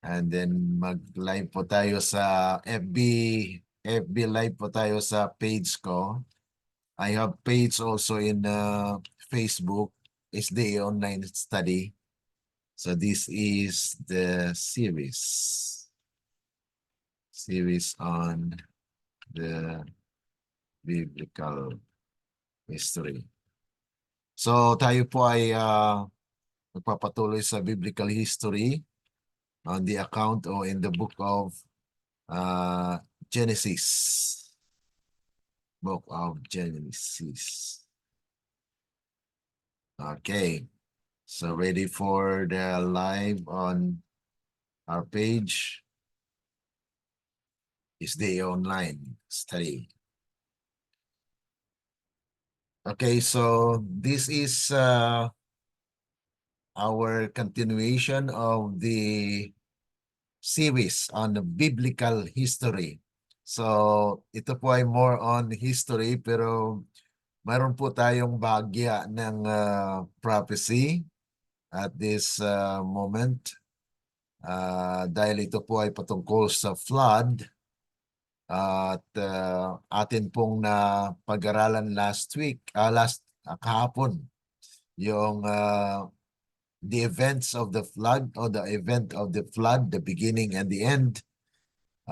And then mag-live po tayo sa FB live po tayo sa page ko. I have page also in Facebook, SDA Online Study. So this is the series on the biblical history. So tayo po ay magpapatuloy sa biblical history on the account or in the book of Genesis. Book of Genesis. Okay. So ready for the live on our page? Is the online study. Okay, so this is our continuation of the series on the biblical history. So ito po ay more on history pero mayroon po tayong bahagya ng prophecy at this moment. Dahil ito po ay patungkol sa flood at atin pong na pag-aralan last week, kahapon, yung the events of the flood or the event of the flood, the beginning and the end.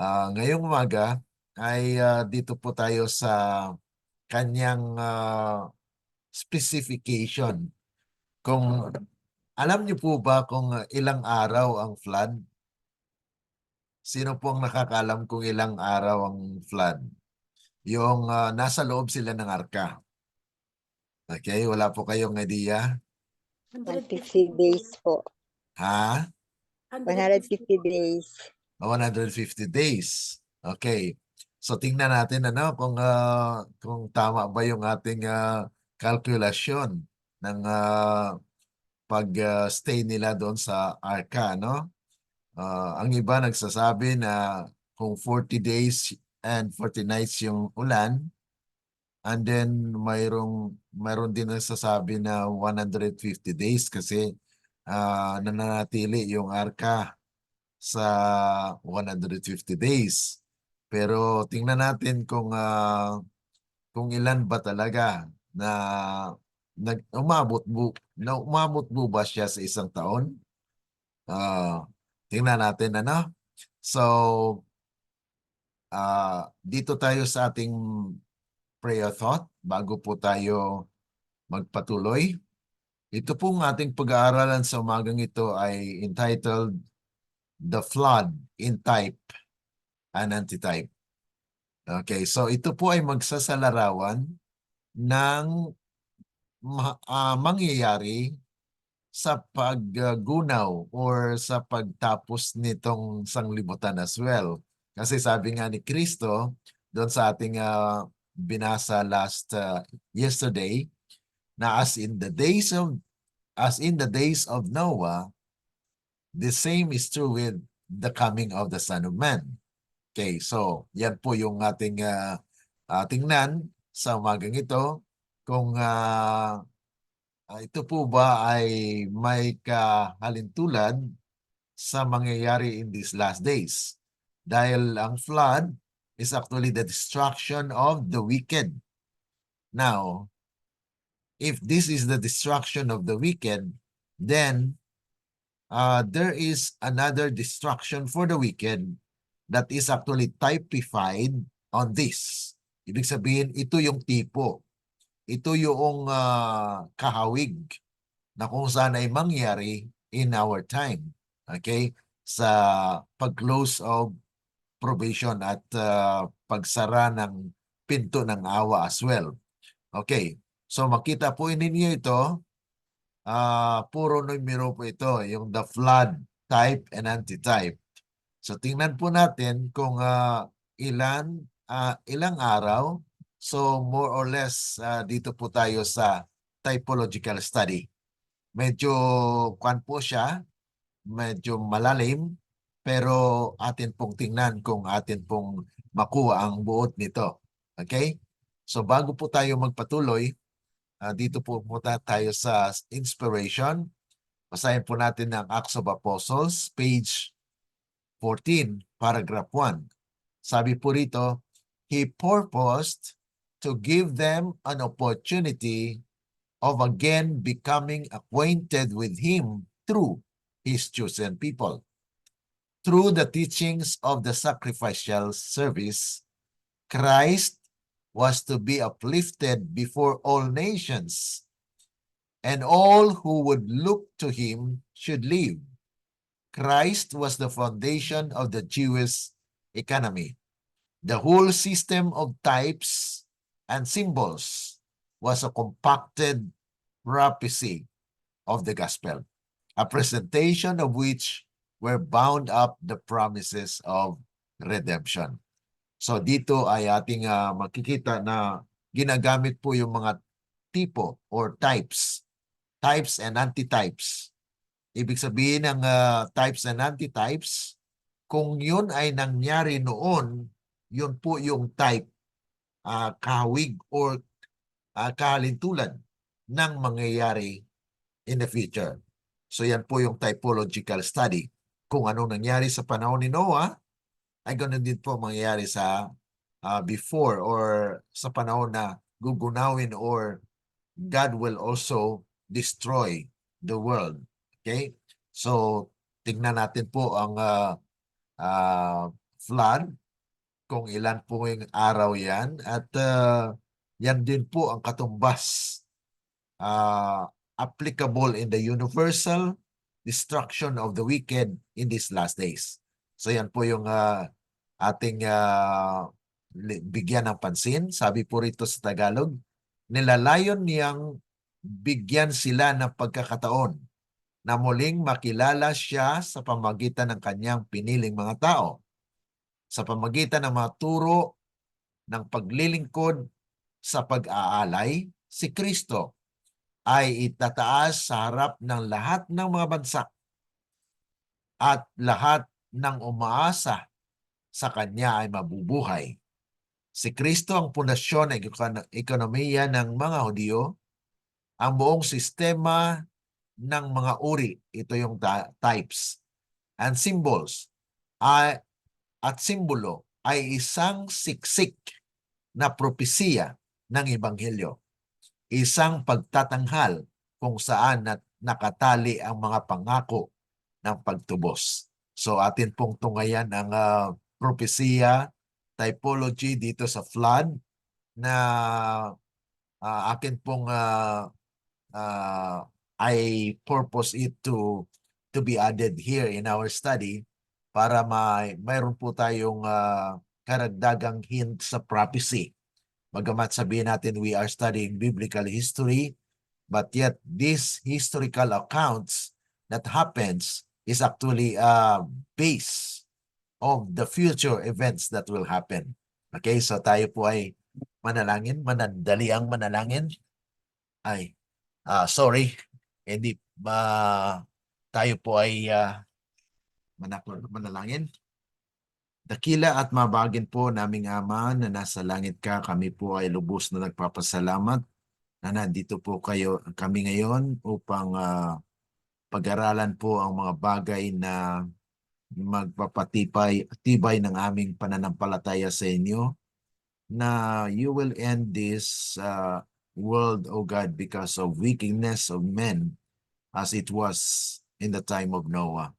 Ngayong umaga ay dito po tayo sa kanyang specification. Kung alam niyo po ba kung ilang araw ang flood? Sino po ang nakakaalam kung ilang araw ang flood? Yung nasa loob sila ng arka. Okay, wala po kayong idea? 150 days po. Ha? 150 days. 150 days. Okay. So tingnan natin kung tama ba yung ating kalkulasyon ng pag-stay nila doon sa arka, no? Ang iba nagsasabi na kung 40 days and 40 nights yung ulan, and then mayroon din nagsasabi na 150 days kasi nananatili yung arka sa 150 days. Pero tingnan natin kung ilan ba talaga na umabot ba siya sa isang taon? Tingnan natin So dito tayo sa ating prayer thought bago po tayo magpatuloy. Ito pong ating pag-aaralan sa umagang ito ay entitled The Flood in Type and Antitype. Okay, so ito po ay magsasalarawan ng mangyayari sa paggunaw or sa pagtapos nitong sanglibutan as well. Kasi sabi nga ni Kristo doon sa ating binasa yesterday na as in the days of Noah, the same is true with the coming of the Son of Man. Okay, so yan po yung ating tingnan sa umagang ito kung ito po ba ay may kahalintulad sa mangyayari in these last days. Dahil ang flood is actually the destruction of the wicked. Now, if this is the destruction of the wicked, then there is another destruction for the wicked that is actually typified on this. Ibig sabihin, ito yung tipo. Ito yung kahawig na kung saan ay mangyari in our time. Okay? Sa pag-close of probation at pagsara ng pinto ng awa as well. Okay. So makita po ninyo ito, puro numero po ito, yung the flood type and antitype. So tingnan po natin kung ilang araw. So more or less dito po tayo sa typological study. Medyo po siya, medyo malalim, pero atin pong tingnan kung atin pong makuha ang buot nito. Okay? So bago po tayo magpatuloy, dito po muna tayo sa inspiration. Basahin po natin ang Acts of Apostles, page 14, paragraph 1. Sabi po rito, He purposed to give them an opportunity of again becoming acquainted with Him through His chosen people. Through the teachings of the sacrificial service, Christ was to be uplifted before all nations, and all who would look to Him should live. Christ was the foundation of the Jewish economy. The whole system of types and symbols was a compacted prophecy of the gospel, a presentation of which were bound up the promises of redemption. So dito ay ating makikita na ginagamit po yung mga tipo or types and antitypes. Ibig sabihin ng types and antitypes, kung yun ay nangyari noon, yun po yung type, kahawig or kahalintulan ng mangyayari in the future. So yan po yung typological study. Kung anong nangyari sa panahon ni Noah, ay ganoon din po mangyayari sa before or sa panahon na gugunawin or God will also destroy the world. Okay? So, tignan natin po ang flood, kung ilan po yung araw yan. At yan din po ang katumbas applicable in the universal destruction of the wicked in these last days. So yan po yung ating bigyan ng pansin. Sabi po rito sa Tagalog, nilalayon niyang bigyan sila ng pagkakataon na muling makilala siya sa pamagitan ng kanyang piniling mga tao. Sa pamagitan ng mga turo ng paglilingkod sa pag-aalay, si Kristo ay itataas sa harap ng lahat ng mga bansa at lahat ng umaasa sa kanya ay mabubuhay. Si Kristo ang pundasyon ng ekonomiya ng mga Hudyo, ang buong sistema ng mga uri, ito yung types and symbols, at simbolo ay isang siksik na propesiya ng Ebanghelyo. Isang pagtatanghal kung saan nakatali ang mga pangako ng pagtubos. So atin pong tungayan ang propesiya, typology dito sa flood na akin pong I purpose it to be added here in our study para mayroon po tayong karagdagang hint sa prophecy. Bagamat sabihin natin we are studying biblical history, but yet these historical accounts that happens is actually a base of the future events that will happen. Okay, so tayo po ay manalangin, manandaliang manalangin. Ay, sorry, hindi tayo po ay manalangin. Dakila at mabagin po naming Ama na nasa langit ka, kami po ay lubos na nagpapasalamat na nandito po kami ngayon upang pag-aralan po ang mga bagay na magpapatibay ng aming pananampalataya sa inyo, na you will end this world, O God, because of wickedness of men as it was in the time of Noah.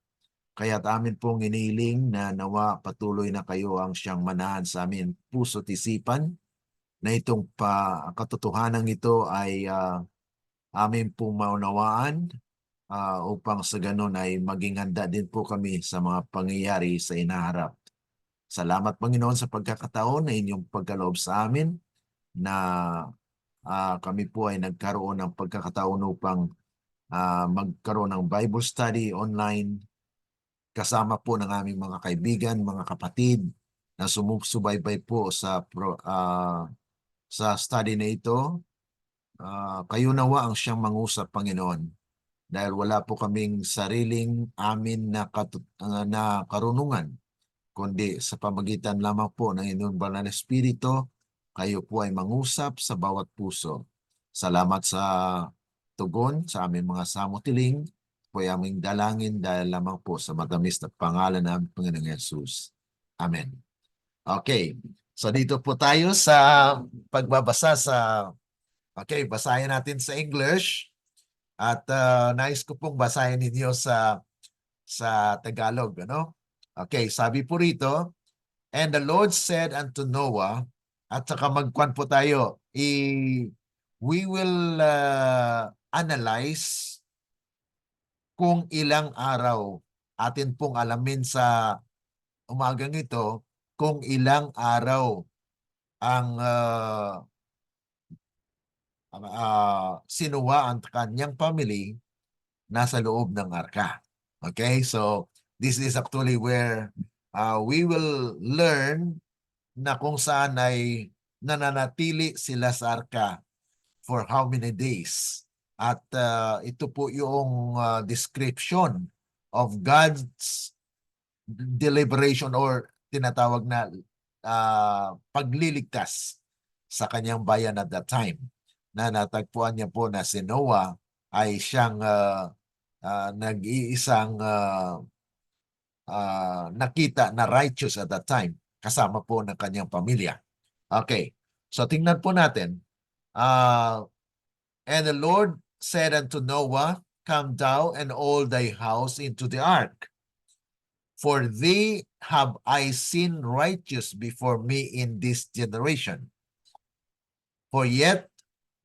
Kaya't amin pong iniling na nawa patuloy na kayo ang siyang manahan sa amin puso't isipan, na itong katotohanan ito ay amin pong maunawaan upang sa ganun ay maging handa din po kami sa mga pangyayari sa inaharap. Salamat Panginoon sa pagkakataon na inyong pagkaloob sa amin na kami po ay nagkaroon ng pagkakataon upang magkaroon ng Bible study online kasama po ng aming mga kaibigan, mga kapatid na sumusubaybay po sa study na ito. Kayo nawa ang siyang mangusap, Panginoon, dahil wala po kaming sariling amin na karunungan, kundi sa pamagitan lamang po ng inyong banal na Espiritu, kayo po ay mangusap sa bawat puso. Salamat sa tugon sa aming mga samutiling po ay aming dalangin dahil lamang po sa matamis na pangalan ng Panginoong Yesus. Amen. Okay. So dito po tayo sa pagbabasa okay, basahin natin sa English at nais ko pong basahin ninyo sa Tagalog, ano? Okay, sabi po rito, and the Lord said unto Noah, at saka magkwan po tayo, we will analyze kung ilang araw. Atin pong alamin sa umagang ito kung ilang araw ang si Noah at kanyang family nasa loob ng arka. Okay, so this is actually where we will learn na kung saan ay nananatili sila sa arka for how many days. At ito po yung description of God's deliberation or tinatawag na pagliligtas sa kanyang bayan at that time, na natagpuan niya po na si Noah ay siyang nag-iisang nakita na righteous at that time, kasama po ng kanyang pamilya. Okay, so tingnan po natin. And the Lord said unto Noah, come thou and all thy house into the ark, for thee have I seen righteous before me in this generation. For yet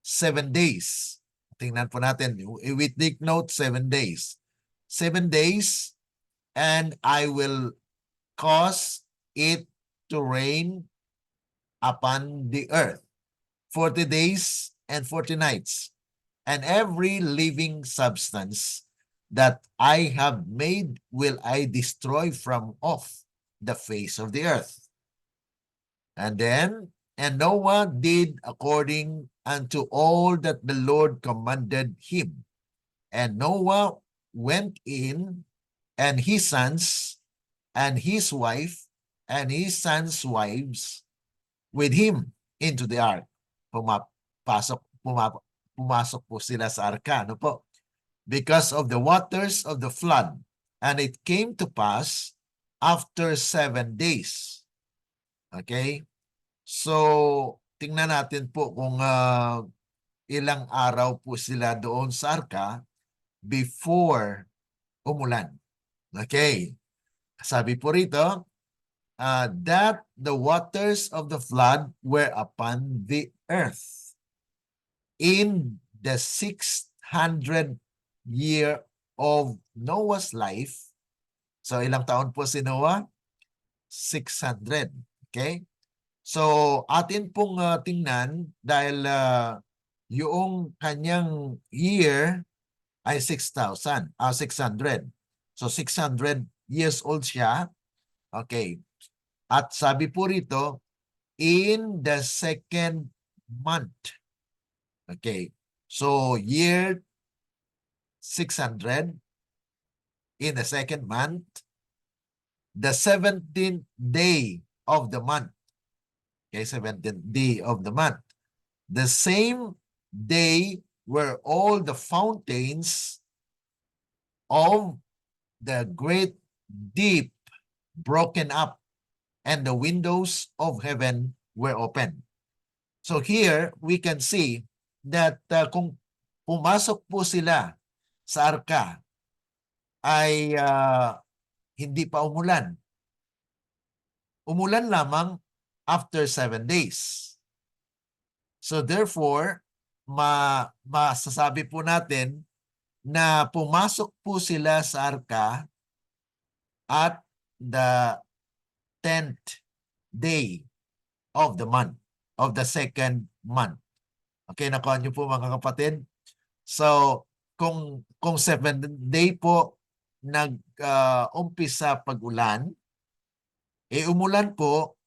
7 days. Tingnan po natin. We take note 7 days. 7 days, and I will cause it to rain upon the earth 40 days and 40 nights, and every living substance that I have made will I destroy from off the face of the earth. And Noah did according unto all that the Lord commanded him. And Noah went in, and his sons, and his wife, and his sons' wives with him into the ark. Pumasok po sila sa arka, ano po? Because of the waters of the flood. And it came to pass after 7 days. Okay? So, tingnan natin po kung ilang araw po sila doon sa arka before umulan. Okay. Sabi po rito, that the waters of the flood were upon the earth in the 600 year of Noah's life. So, ilang taon po si Noah? 600. Okay? So, atin pong tingnan dahil yung kanyang year ay 6,000, 600. So, 600 years old siya. Okay. At sabi po rito, in the second month. Okay. So, year 600, in the second month, the 17th day of the month. Okay, 17th day of the month. The same day were all the fountains of the great deep broken up, and the windows of heaven were open. So here we can see that kung pumasok po sila sa arka ay hindi pa umulan. Umulan lamang after 7 days. So therefore, masasabi po natin na pumasok po sila sa arka at the 10th day of the month, of the second month. Okay, nakuha niyo po mga kapatid? So, kung 7th day po nag-umpisa pag-ulan, umulan po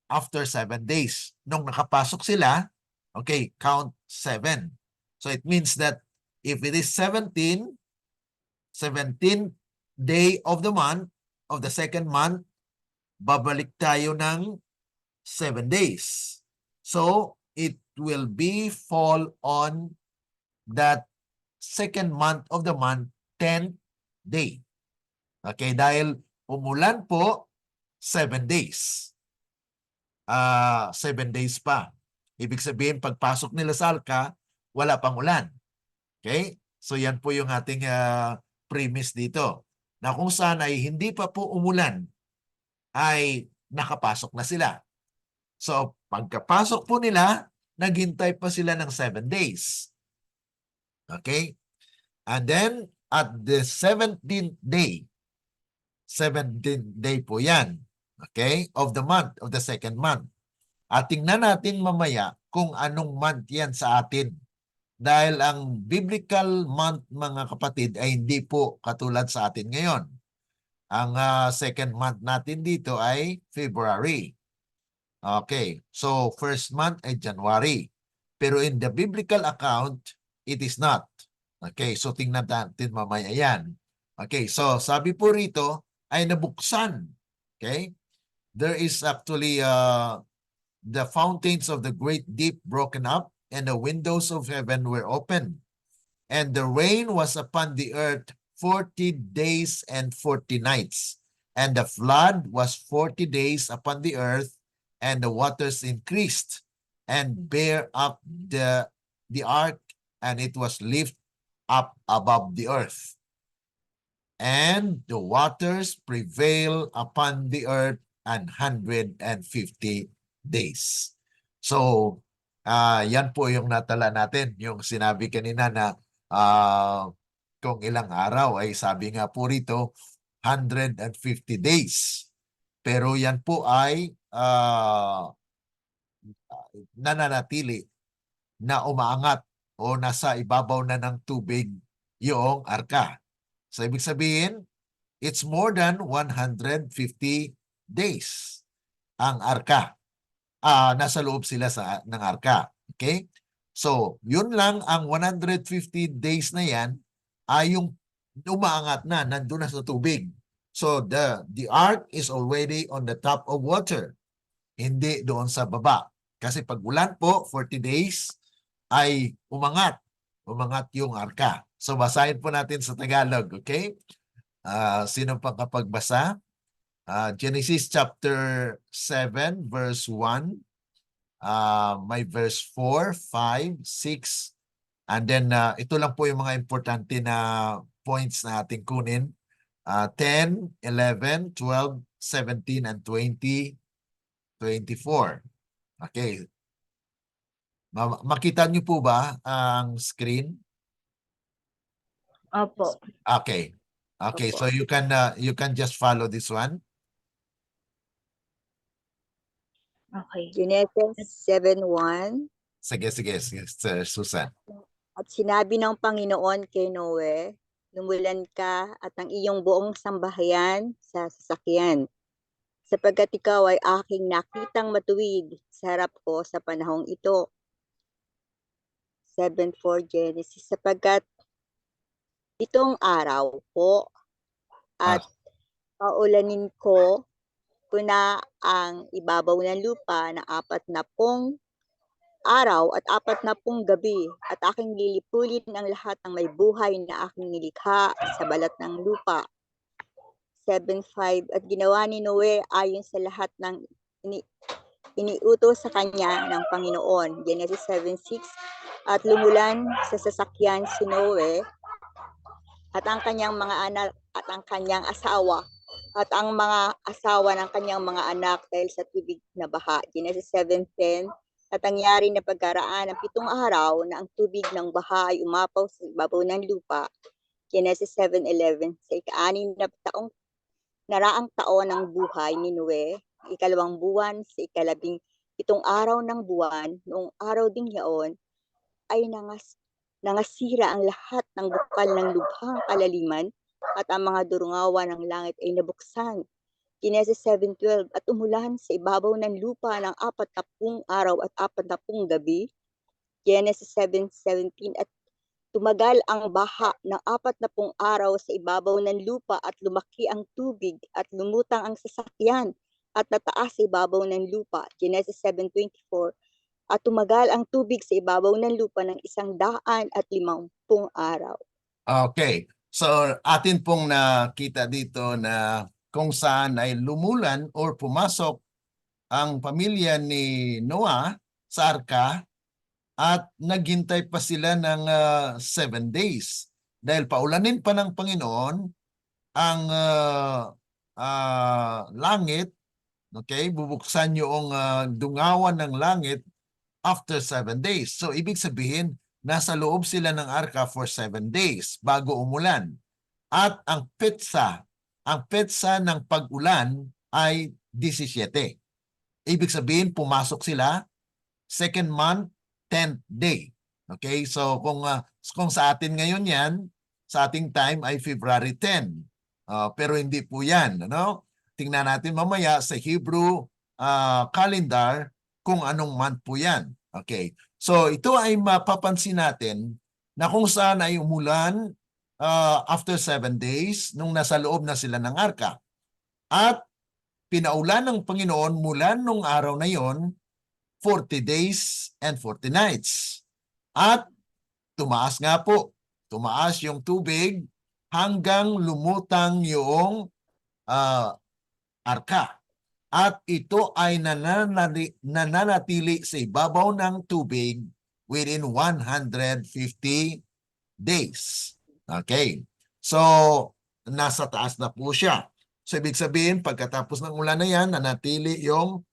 after 7 days. Nung nakapasok sila, okay, count 7. So it means that if it is 17th day of the month, of the second month, babalik tayo ng 7 days. So it will be fall on that second month of the month, 10th day. Okay, dahil umulan po 7 days. 7 days pa. Ibig sabihin, pagpasok nila sa Arka, wala pang ulan. Okay? So yan po yung ating premise dito. Na kung saan ay hindi pa po umulan, ay nakapasok na sila. So pagkapasok po nila, naghintay pa sila ng 7 days. Okay? And then, at the 17th day, 17th day po yan, okay, of the month, of the second month. At tingnan natin mamaya kung anong month yan sa atin. Dahil ang biblical month, mga kapatid, ay hindi po katulad sa atin ngayon. Ang second month natin dito ay February. Okay, so first month ay January. Pero in the biblical account, it is not. Okay, so tingnan natin mamaya yan. Okay, so sabi po rito ay nabuksan. Okay, there is actually the fountains of the great deep broken up, and the windows of heaven were opened. And the rain was upon the earth 40 days and 40 nights. And the flood was 40 days upon the earth, and the waters increased and bear up the ark, and it was lifted up above the earth. And the waters prevail upon the earth 150 days. So, yan po yung natala natin. Yung sinabi kanina na kung ilang araw ay sabi nga po rito, 150 days. Pero yan po ay nananatili na umaangat o nasa ibabaw na ng tubig yung arka. So, ibig sabihin, it's more than 150 days ang arka. Nasa loob sila ng arka. Okay? So, yun lang ang 150 days na yan ay yung umaangat na, nandun na sa tubig. So, the ark is already on the top of water. Hindi doon sa baba. Kasi pag ulan po, 40 days, ay umangat. Umangat yung arka. So, basahin po natin sa Tagalog. Okay? Sino pang kapagbasa? Genesis chapter 7 verse 1, may verse 4, 5, 6, and then ito lang po yung mga importante na points na ating kunin. 10, 11, 12, 17, and 20, 24. Okay. Makita niyo po ba ang screen? Opo. Okay. Okay, Opo. so you can just follow this one. Okay. Genesis 7:1. Sige, Sir Susan. At sinabi ng Panginoon kay Noe, lumulan ka at ang iyong buong sambahayan sa sasakyan, sapagkat ikaw ay aking nakitang matuwid sa harap ko sa panahong ito. 7:4 Genesis, sapagkat itong araw po at paulanin ko na ang ibabaw ng lupa na 40 araw at 40 gabi, at aking lilipulin ang lahat ng may buhay na aking nilikha sa balat ng lupa. 7:5 At ginawa ni Noe ayon sa lahat ng iniutos sa kanya ng Panginoon. Genesis 7:6 At lumulan sa sasakyan si Noe at ang kanyang mga anak at ang kanyang asawa at ang mga asawa ng kanyang mga anak dahil sa tubig na baha. Genesis 7:10 At nangyari na pagkaraan ng 7 araw na ang tubig ng baha ay umapaw sa ibabaw ng lupa. Genesis 7:11 Sa ika-6 na naraang taon ng buhay ni Noe, 2 buwan sa 17 araw ng buwan, noong araw ding yaon ay nangasira ang lahat ng bukal ng lubhang kalaliman at ang mga durungawan ng langit ay nabuksan. Genesis 7:12 At umulan sa ibabaw ng lupa ng 40 araw at 40 gabi. Genesis 7:17 At tumagal ang baha ng 40 araw sa ibabaw ng lupa at lumaki ang tubig at lumutang ang sasakyan at nataas sa ibabaw ng lupa. Genesis 7:24 at tumagal ang tubig sa ibabaw ng lupa ng 150 araw. Okay. So atin pong nakita dito na kung saan ay lumulan or pumasok ang pamilya ni Noah sa arka at naghintay pa sila ng 7 days. Dahil paulanin pa ng Panginoon ang langit, okay, bubuksan yung dungawan ng langit after 7 days. So ibig sabihin, nasa loob sila ng arka for 7 days bago umulan. At ang petsa ng pag-ulan ay 17. Ibig sabihin, pumasok sila second month, 10th day. Okay? So kung sa atin ngayon yan, sa ating time ay February 10. Pero hindi po yan. Ano? Tingnan natin mamaya sa Hebrew calendar kung anong month po yan. Okay. So ito ay mapapansin natin na kung saan ay umulan after 7 days nung nasa loob na sila ng arka. At pinaulan ng Panginoon mula nung araw na yon 40 days and 40 nights. At tumaas nga po. Tumaas yung tubig hanggang lumutang yung arka. At ito ay nananatili sa ibabaw ng tubig within 150 days. Okay. So, nasa taas na po siya. So, ibig sabihin, pagkatapos ng ulan na yan, nanatili yung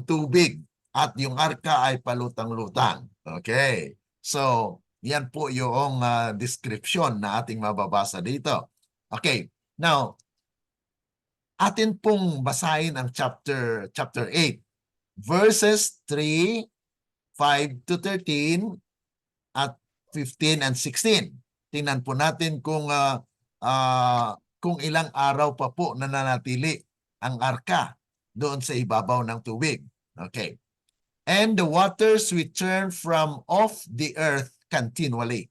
tubig at yung arka ay palutang-lutang. Okay. So, yan po yung description na ating mababasa dito. Okay. Now, atin pong basahin ang chapter 8. Verses 3, 5 to 13 at 15 and 16. Tingnan po natin kung ilang araw pa po nananatili ang arka doon sa ibabaw ng tubig. Okay. And the waters returned from off the earth continually.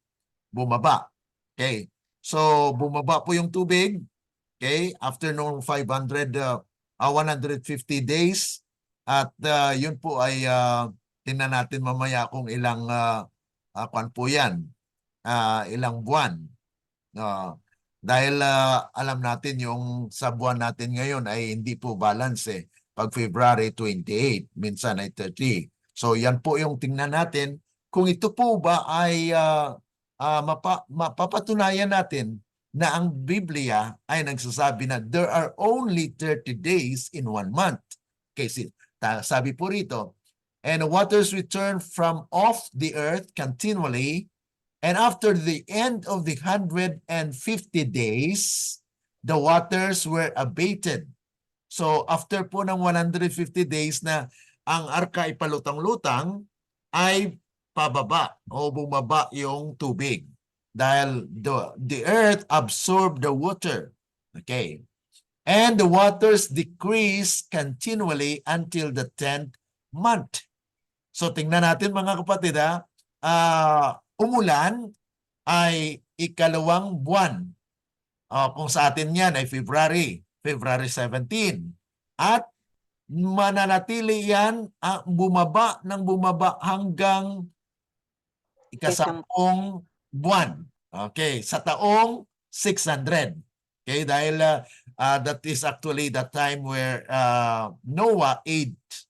Bumaba. Okay. So, bumaba po yung tubig. Okay, after nung 150 days at yun po ay tingnan natin mamaya kung ilang kwan po yan, ilang buwan. Dahil alam natin yung sa buwan natin ngayon ay hindi po balance eh. Pag February 28, minsan ay 30. So yan po yung tingnan natin kung ito po ba ay mapapatunayan natin na ang Biblia ay nagsasabi na there are only 30 days in 1 month. Kasi sabi po rito, and the waters return from off the earth continually, and after the end of the 150 days, the waters were abated. So after po ng 150 days na ang arka ay palutang-lutang, ay pababa o bumaba yung tubig. Dahil the earth absorbed the water. Okay. And the waters decrease continually until the 10th month. So tingnan natin mga kapatid umulan ay ikalawang buwan. Kung sa atin yan ay February 17. At mananatili yan bumaba hanggang ikasampung buwan. Okay, sa taong 600. Okay, dahil that is actually the time where Noah aged.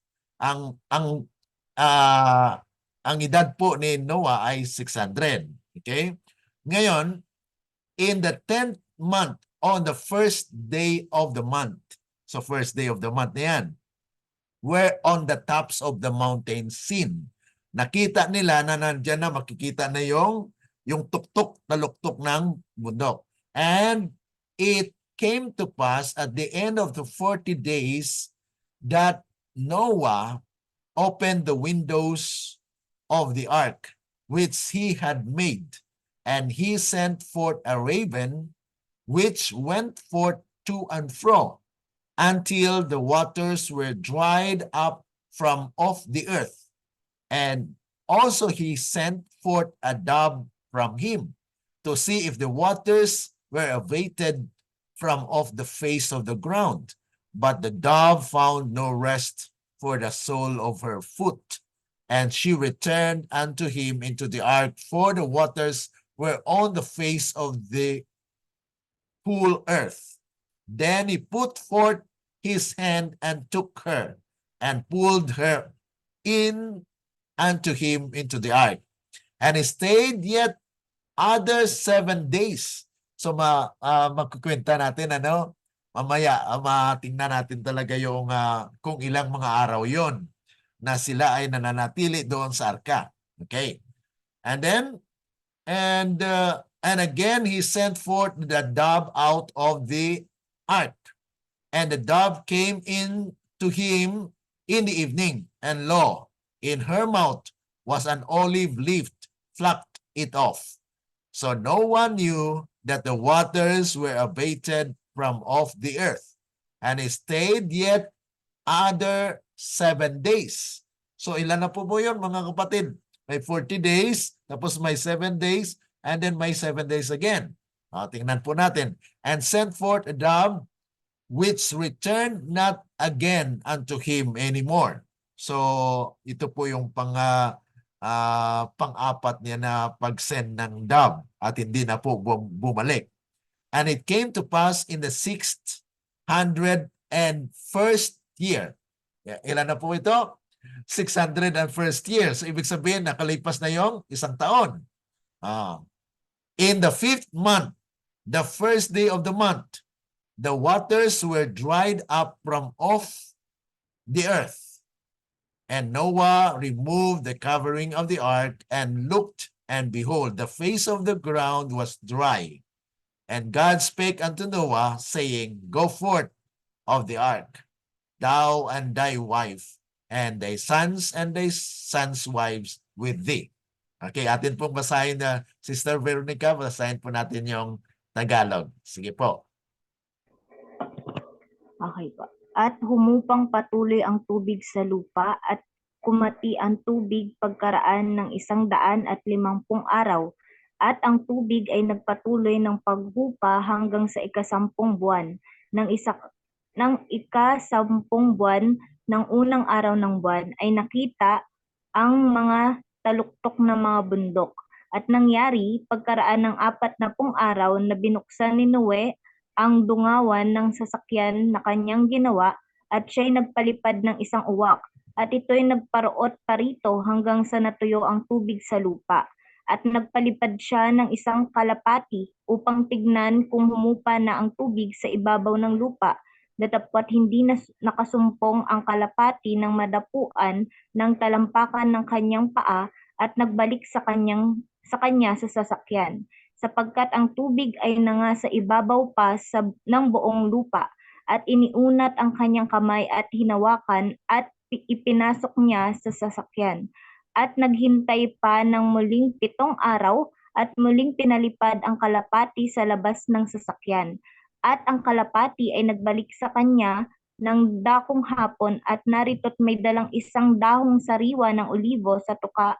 Ang edad po ni Noah ay 600. Okay? Ngayon, in the 10th month, on the first day of the month, so first day of the month na yan, where on the tops of the mountain seen. Nakita nila na nandiyan na makikita na yung tuktok na luktok ng bundok. And it came to pass at the end of the 40 days that Noah opened the windows of the ark which he had made, and he sent forth a raven which went forth to and fro until the waters were dried up from off the earth. And also he sent forth a dove from him to see if the waters were abated from off the face of the ground. But the dove found no rest for the sole of her foot, And she returned unto him into the ark, for the waters were on the face of the whole earth. Then he put forth his hand and took her, and pulled her in unto him into the ark. And he stayed yet other 7 days. So magkukwenta natin mamaya matingnan natin talaga yung kung ilang mga araw yon na sila ay nananatili doon sa arka. Okay. And then and again he sent forth the dove out of the ark. And the dove came in to him in the evening, and lo, in her mouth was an olive leaf, plucked it off. So no one knew that the waters were abated from off the earth. And he stayed yet other 7 days. So ilan na po yun, mga kapatid? May 40 days, tapos may 7 days, and then may 7 days again. Tingnan po natin. And sent forth a dove, which returned not again unto him anymore. So ito po yung pang-apat niya na pag-send ng dove at hindi na po bumalik. And it came to pass in the 601st year. Ilan na po ito? 601st year. So ibig sabihin, nakalipas na yung 1 taon. In the 5th month, the first day of the month, the waters were dried up from off the earth. And Noah removed the covering of the ark and looked, and behold, the face of the ground was dry. And God spake unto Noah, saying, Go forth of the ark, thou and thy wife, and thy sons and thy sons' wives with thee. Okay, atin pong basahin na Sister Veronica, basahin po natin yung Tagalog. Sige po. Okay po. At humupang patuloy ang tubig sa lupa at kumati ang tubig pagkaraan ng 150 araw. At ang tubig ay nagpatuloy ng paghupa hanggang sa ika-10 buwan ng ika-10 buwan ng unang araw ng buwan ay nakita ang mga taluktok na mga bundok. At nangyari pagkaraan ng 40 araw na binuksan ni Noe ang dungawan ng sasakyan na kanyang ginawa at siya'y nagpalipad ng isang uwak. At ito'y nagparoot parito hanggang sa natuyo ang tubig sa lupa. At nagpalipad siya ng isang kalapati upang tignan kung humupa na ang tubig sa ibabaw ng lupa. Datapwat hindi na nakasumpong ang kalapati ng madapuan ng talampakan ng kanyang paa at nagbalik sa kanya sa sasakyan, sapagkat ang tubig ay nanga sa ibabaw pa ng buong lupa, at iniunat ang kanyang kamay at hinawakan at ipinasok niya sa sasakyan. At naghintay pa ng muling 7 araw at muling pinalipad ang kalapati sa labas ng sasakyan. At ang kalapati ay nagbalik sa kanya ng dakong hapon at narito't may dalang isang dahong sariwa ng olibo sa tuka.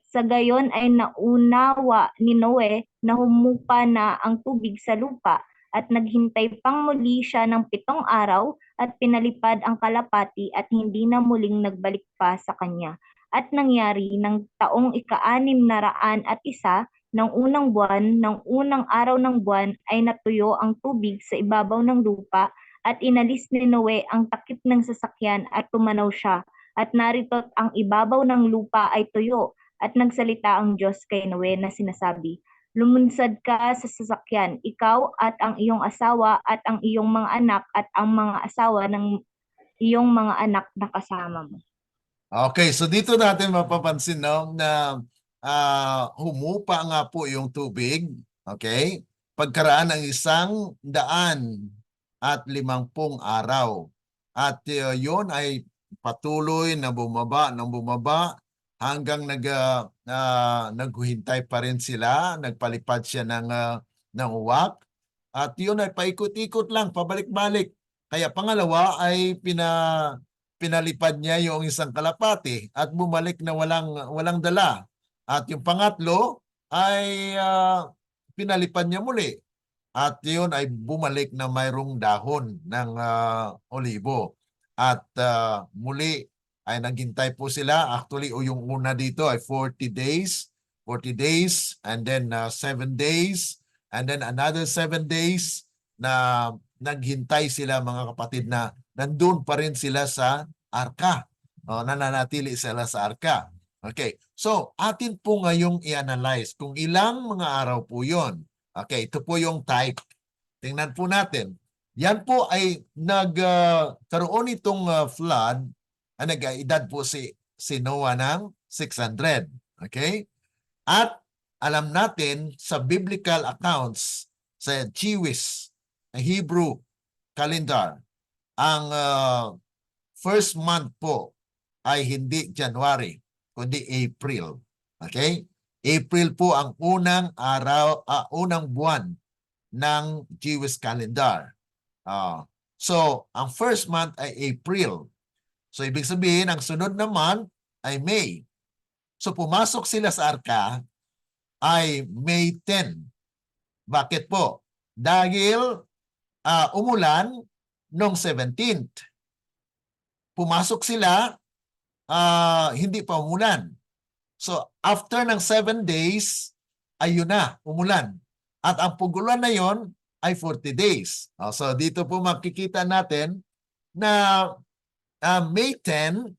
Sa gayon ay naunawa ni Noe na humupa na ang tubig sa lupa at naghintay pang muli siya ng 7 araw at pinalipad ang kalapati at hindi na muling nagbalik pa sa kanya. At nangyari ng taong ika-601 ng unang buwan, ng unang araw ng buwan ay natuyo ang tubig sa ibabaw ng lupa at inalis ni Noe ang takip ng sasakyan at tumanaw siya. At narito't ang ibabaw ng lupa ay tuyo at nagsalita ang Diyos kay Noe na sinasabi, Lumunsad ka sa sasakyan, ikaw at ang iyong asawa at ang iyong mga anak at ang mga asawa ng iyong mga anak na kasama mo. Okay, so dito natin mapapansin na humupa nga po yung tubig, okay? Pagkaraan ng 150 araw. At yun ay patuloy na bumaba hanggang naghuhintay pa rin sila, nagpalipad siya ng uwak. At yun ay paikot-ikot lang, pabalik-balik. Kaya pangalawa ay pinalipad niya yung isang kalapati at bumalik na walang dala. At yung pangatlo ay pinalipad niya muli. At yun ay bumalik na mayroong dahon ng olibo. At muli ay naghintay po sila. Actually, o yung una dito ay 40 days, and then 7 days, and then another 7 days na naghintay sila mga kapatid na nandun pa rin sila sa arka. Nananatili sila sa arka. Okay, so atin po ngayong i-analyze kung ilang mga araw po yon. Okay, ito po yung type. Tingnan po natin. Yan po ay nagkaroon itong flood, nag-edad po si Noah ng 600. Okay? At alam natin sa biblical accounts, sa Jewish, Hebrew calendar, ang first month po ay hindi January, kundi April. Okay? April po ang unang araw, unang buwan ng Jewish calendar. So, ang first month ay April. So, ibig sabihin, ang sunod na month ay May. So, pumasok sila sa arka ay May 10. Bakit po? Dahil umulan noong 17th. Pumasok sila, hindi pa umulan. So, after ng 7 days, ayun na, umulan. At ang pugulan na yon ay 40 days. So, dito po makikita natin na May 10,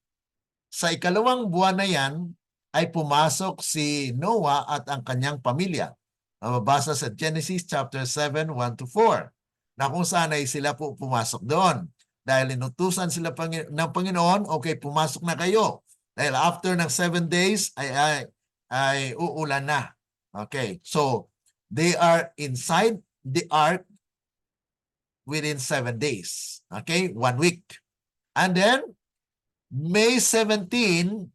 sa ikalawang buwan na yan, ay pumasok si Noah at ang kanyang pamilya. Mababasa sa Genesis chapter 7, 1-4, na kung saan ay sila po pumasok doon. Dahil inutusan sila ng Panginoon, okay, pumasok na kayo. Dahil after ng 7 days ay uulan na. Okay, so they are inside the ark within 7 days. Okay, 1 week. And then, May 17,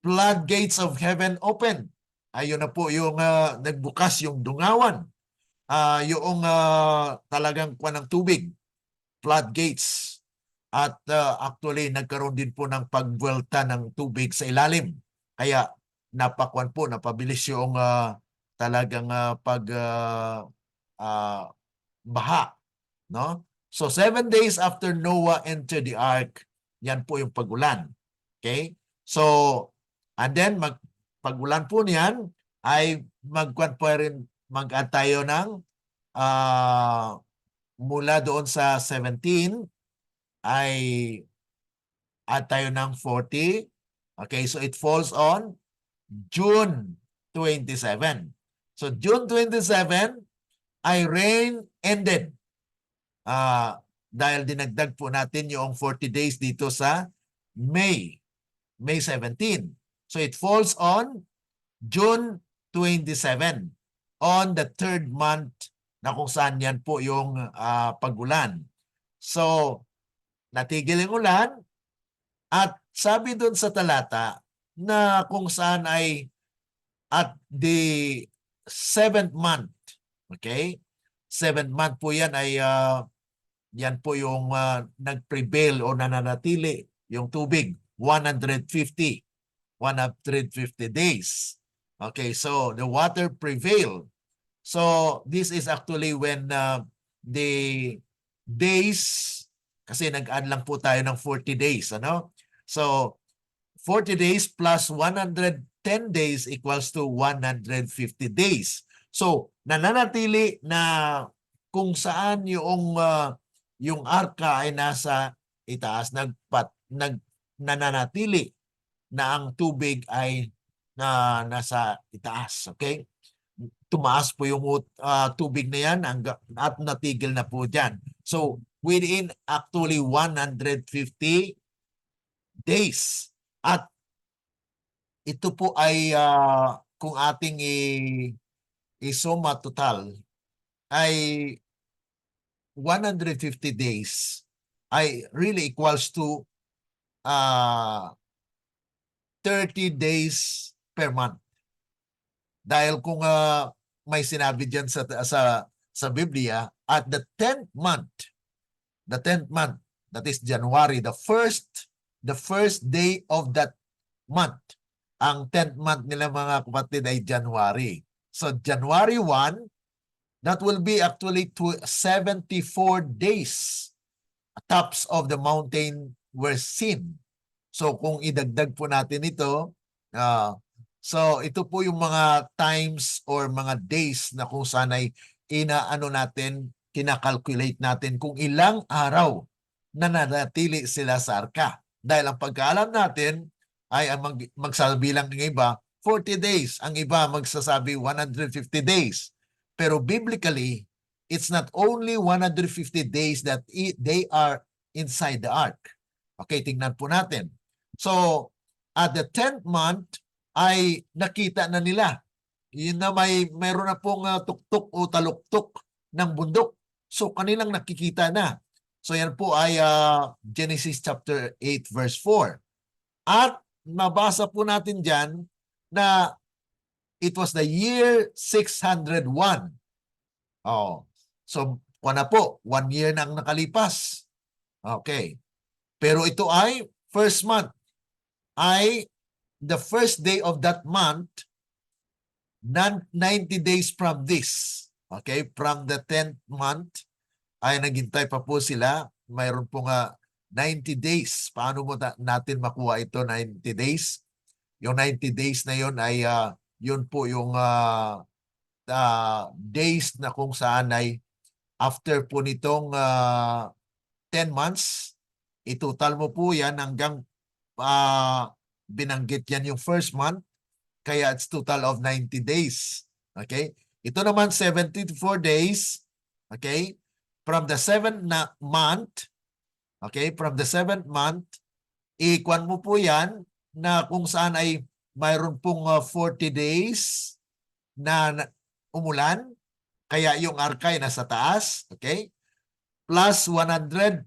floodgates of heaven open. Ayun na po yung nagbukas yung dungawan. Yung talagang kuwan ng tubig. Floodgates. At actually, nagkaroon din po ng pagbuelta ng tubig sa ilalim. Kaya, napakwan po, napabilis yung talagang baha. No? So, 7 days after Noah entered the ark, yan po yung pagulan. Okay? So, and then, pagulan po niyan, ay mag-tayo ng mula doon sa 17, ay add tayo ng 40. Okay, so it falls on June 27. So June 27 ay rain ended. Dahil dinagdag po natin yung 40 days dito sa May 17. So it falls on June 27, on the 3rd month na kung saan yan po yung pagulan. So, natigil yung ulan at sabi doon sa talata na kung saan ay at the 7th month, okay? 7th month po yan ay yan po yung nag-prevail o nananatili yung tubig, 150 days. Okay, so the water prevailed. So this is actually when the days, kasi nag-add lang po tayo ng 40 days, ano? So 40 days plus 110 days equals to 150 days. So nananatili na kung saan yung arka ay nasa itaas, nananatili na ang tubig ay nasa itaas. Okay? Tumaas po yung tubig na yan at natigil na po dyan. So, within actually 150 days. At ito po ay kung ating isuma total ay 150 days ay really equals to 30 days per month. Dahil kung may sinabi diyan sa Biblia, at the 10th month, that is January, the first day of that month. Ang 10th month nila mga kapatid ay January. So January 1, that will be actually 74 days. Tops of the mountain were seen. So kung idagdag po natin ito, so ito po yung mga times or mga days na kung saan ay inaano natin, kinakalculate natin kung ilang araw na nanatili sila sa arka. Dahil ang pagkaalam natin ay ang magsabilang ng iba, 40 days. Ang iba magsasabi 150 days. Pero biblically, it's not only 150 days that they are inside the ark. Okay, tingnan po natin. So, at the 10th month, ay nakita na nila. Yun na mayroon na pong tuktok o taluktok ng bundok. So, kanilang nakikita na. So, yan po ay Genesis chapter 8 verse 4. At mabasa po natin dyan na it was the year 601. Oh. So, na po, 1 year na ang nakalipas. Okay. Pero ito ay first month. Ay the first day of that month, 90 days from this. Okay, from the 10th month, ay naghintay pa po sila. Mayroon po nga 90 days. Paano mo natin makuha ito, 90 days? Yung 90 days na yun ay yun po yung days na kung saan ay after po nitong 10 months, itutal mo po yan hanggang binanggit yan yung first month, kaya it's total of 90 days. Okay? Ito naman 74 days. Okay? From the 7th month, okay, from the 7th month, ikuan mo po yan na kung saan ay mayroon pong 40 days na umulan, kaya yung arka ay nasa taas, okay? Plus 110,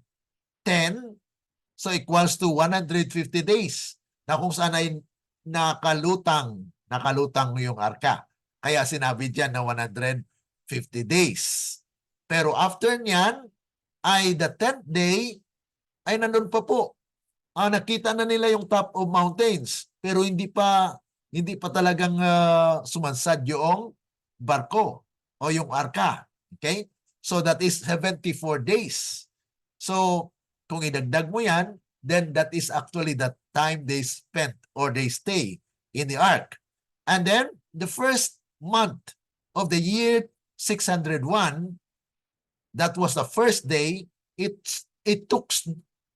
so equals to 150 days na kung saan ay nakalutang yung arka. Kaya sinabi dyan na 150 days. Pero after nyan, ay the 10th day, ay nandun pa po. Nakita na nila yung top of mountains, pero hindi pa talagang sumansad yung barko o yung arka. Okay? So that is 74 days. So kung idagdag mo yan, then that is actually the time they spent or they stay in the ark. And then the first month of the year 601, that was the first day, it took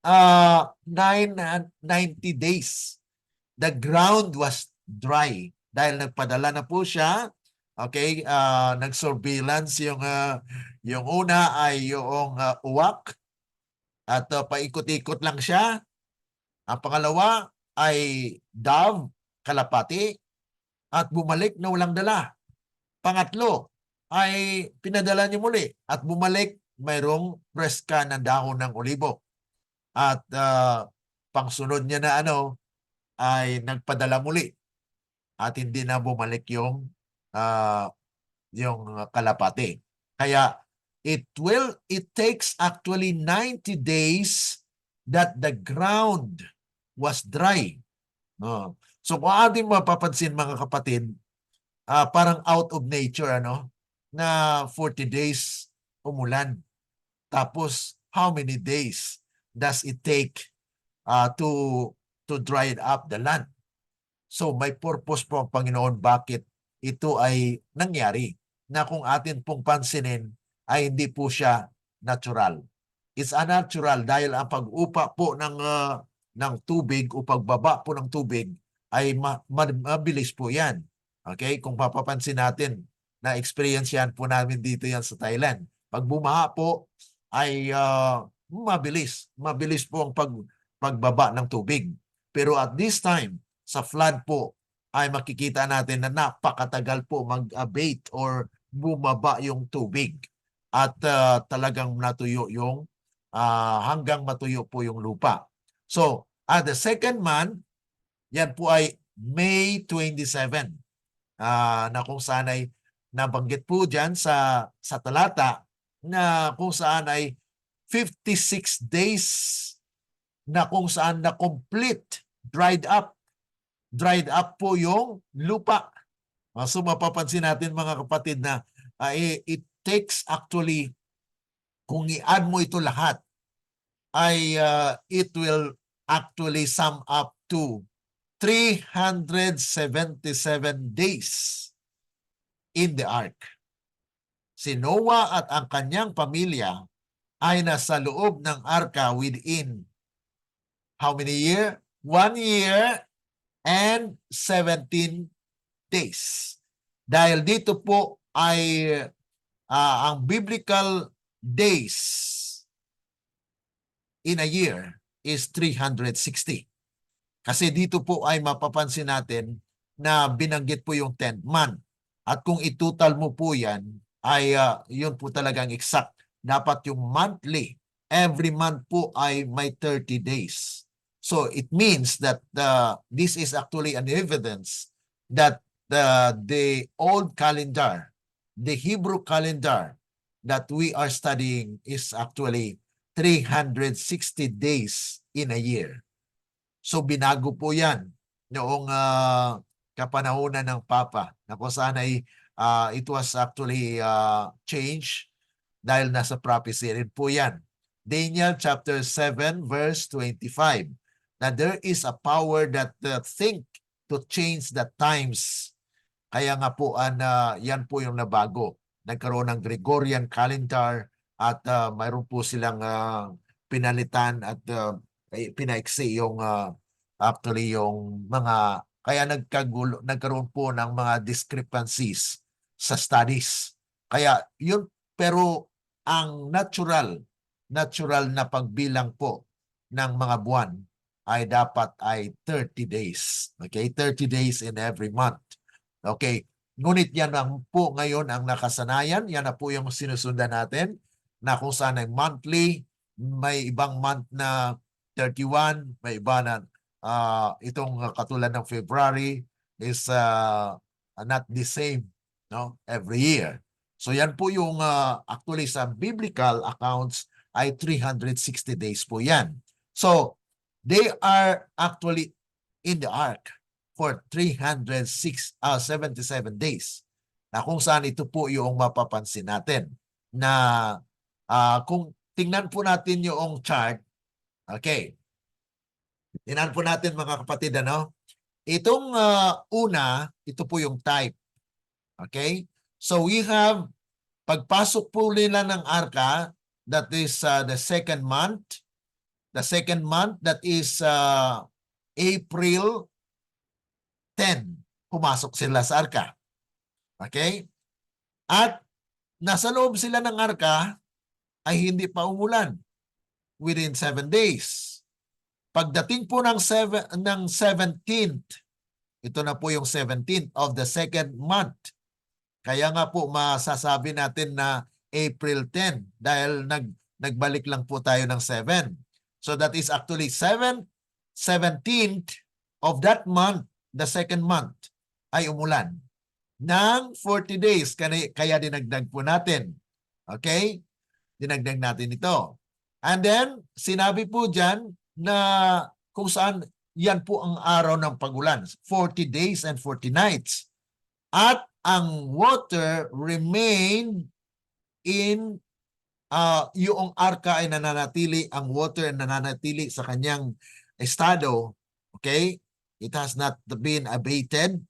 90 days. The ground was dry dahil nagpadala na po siya. Okay, nag-surveillance yung una ay yung uwak at paikot-ikot lang siya. Ang pangalawa ay dove, kalapati, at bumalik na walang dala. Pangatlo ay pinadala niyo muli at bumalik mayroong preska ng dahon ng olibo. At pangsunod niya na ay nagpadala muli at hindi na bumalik yung kalapati. Kaya it takes actually 90 days that the ground was dry. So kung ating mapapansin mga kapatid, parang out of nature na 40 days umulan. Tapos how many days does it take to dry up the land? So may purpose po ang Panginoon bakit ito ay nangyari, na kung atin pong pansinin ay hindi po siya natural. It's unnatural dahil ang pag-upa po ng tubig o pagbaba po ng tubig ay mabilis po yan. Okay? Kung papapansin natin, na-experience yan po namin dito yan sa Thailand. Pag bumaha po ay mabilis. Mabilis po ang pagbaba ng tubig. Pero at this time, sa flood po, ay makikita natin na napakatagal po mag-abate or bumaba yung tubig. At talagang natuyo yung hanggang matuyo po yung lupa. So, at the second month, yan po ay May 27. Na kung saan ay nabanggit po dyan sa talata na kung saan ay 56 days na kung saan na complete dried up po yung lupa. So mapapansin natin mga kapatid na it takes actually, kung i-add mo ito lahat, ay it will actually sum up to 377 days in the ark. Si Noah at ang kanyang pamilya ay nasa loob ng arka within how many year? 1 year and 17 days. Dahil dito po ay ang biblical days in a year is 360. Kasi dito po ay mapapansin natin na binanggit po yung 10th month. At kung itutal mo po yan, ay yun po talagang exact. Dapat yung monthly, every month po ay may 30 days. So it means that this is actually an evidence that the old calendar, the Hebrew calendar that we are studying is actually 360 days in a year. So binago po yan noong kapanahunan ng Papa na kung saan ay it was actually changed dahil nasa prophecy rin po yan. Daniel chapter 7 verse 25 na there is a power that think to change the times. Kaya nga po yan po yung nabago. Nagkaroon ng Gregorian calendar at mayroon po silang pinalitan at pinaiksi yung actually yung mga kaya nagkaroon po ng mga discrepancies sa studies. Kaya yun, pero ang natural na pagbilang po ng mga buwan ay dapat ay 30 days. Okay? 30 days in every month. Okay? Ngunit yan ang po ngayon ang nakasanayan. Yan na po yung sinusundan natin na kung saan ay monthly, may ibang month na 31, may iba na itong katulad ng February is not the same, no, every year. So yan po yung actually sa biblical accounts ay 360 days po yan. So they are actually in the ark for 377 days. Na kung saan ito po yung mapapansin natin na kung tingnan po natin yung chart, okay, tingnan po natin mga kapatid, ano? Itong una, ito po yung type. Okay? So we have, pagpasok po nila ng arka, that is the second month. The second month, that is April 10. Pumasok sila sa arka. Okay? At nasa loob sila ng arka ay hindi pa umulan within 7 days. Pagdating po ng 17th, ito na po yung 17th of the second month. Kaya nga po masasabi natin na April 10 dahil nagbalik lang po tayo ng 7. So that is actually 17th of that month, the second month, ay umulan ng 40 days. Kaya dinagdag po natin. Okay? Dinagdag natin ito. And then, sinabi po dyan na kung saan yan po ang araw ng pagulan. 40 days and 40 nights. At ang water remain in yung arka ay nananatili, ang water ay nananatili sa kanyang estado. Okay? It has not been abated.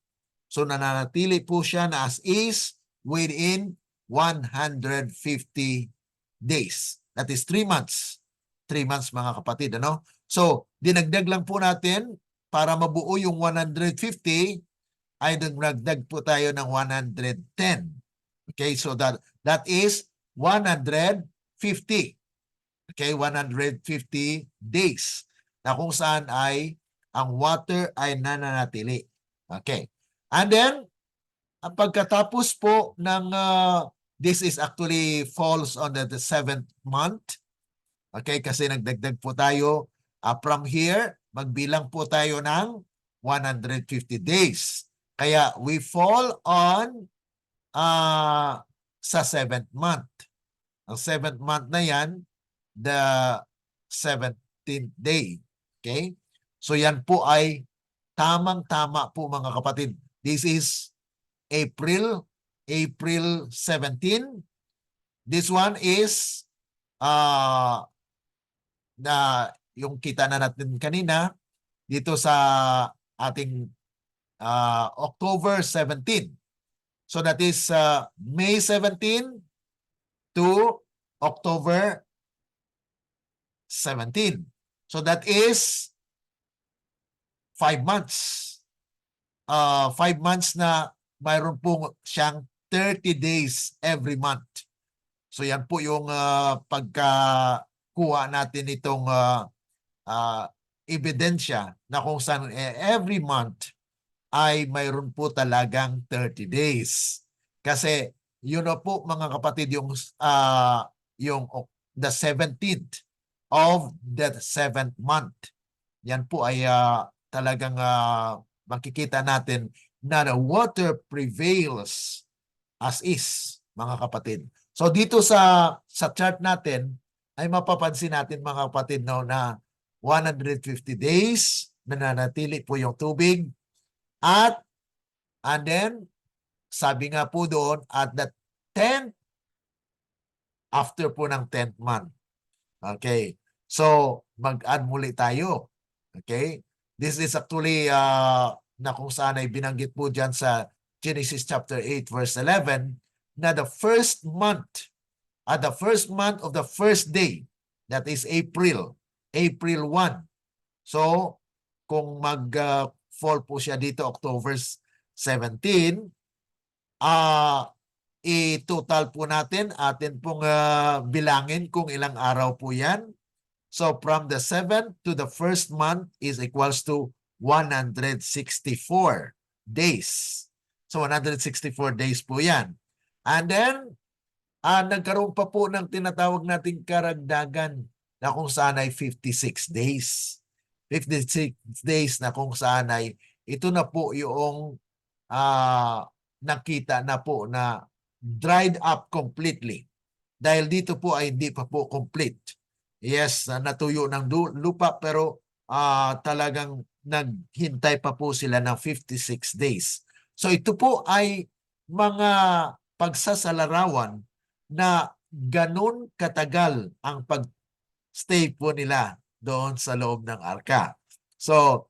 So nananatili po siya na as is within 150 days. That is 3 months. 3 months mga kapatid. Ano? So dinagdag lang po natin para mabuo yung 150 ay nagdagdag po tayo ng 110. Okay? So that is 150. Okay, 150 days na kung saan ay ang water ay nananatili. Okay. And then, pagkatapos po ng, this is actually falls on the 7th month. Okay, kasi nagdagdag po tayo from here, magbilang po tayo ng 150 days. Kaya we fall on sa 7th month. Ang 7th month na yan, the 17th day. Okay? So yan po ay tamang-tama po mga kapatid. This is April 17. This one is yung kita na natin kanina dito sa ating October 17. So that is May 17 to October 17. So that is 5 months. 5 months na mayroon po siyang 30 days every month. So yan po yung pagkakuha natin itong ebidensya na kung saan every month ay mayroon po talagang 30 days. Kasi yun na po mga kapatid yung the 17th of the 7th month. Yan po ay talagang makikita natin na the water prevails as is, mga kapatid. So dito sa chart natin ay mapapansin natin mga kapatid na 150 days nananatili po yung tubig and then sabi nga po doon at the 10th after po ng 10th month. Okay. So mag-add muli tayo. Okay. This is actually na kung saan ay binanggit po dyan sa Genesis chapter 8 verse 11 na the first month of the first day, that is April 1. So kung mag-fall po siya dito October 17, i-total po natin, atin pong bilangin kung ilang araw po yan. So from the 7th to the first month is equals to 164 days. So 164 days po yan. And then, nagkaroon pa po ng tinatawag nating karagdagan na kung saan ay 56 days. 56 days na kung saan ay ito na po yung nakita na po na dried up completely. Dahil dito po ay hindi pa po complete. Yes, natuyo ng lupa pero talagang naghintay pa po sila ng 56 days. So ito po ay mga pagsasalarawan na ganun katagal ang pag-stay po nila doon sa loob ng arka. So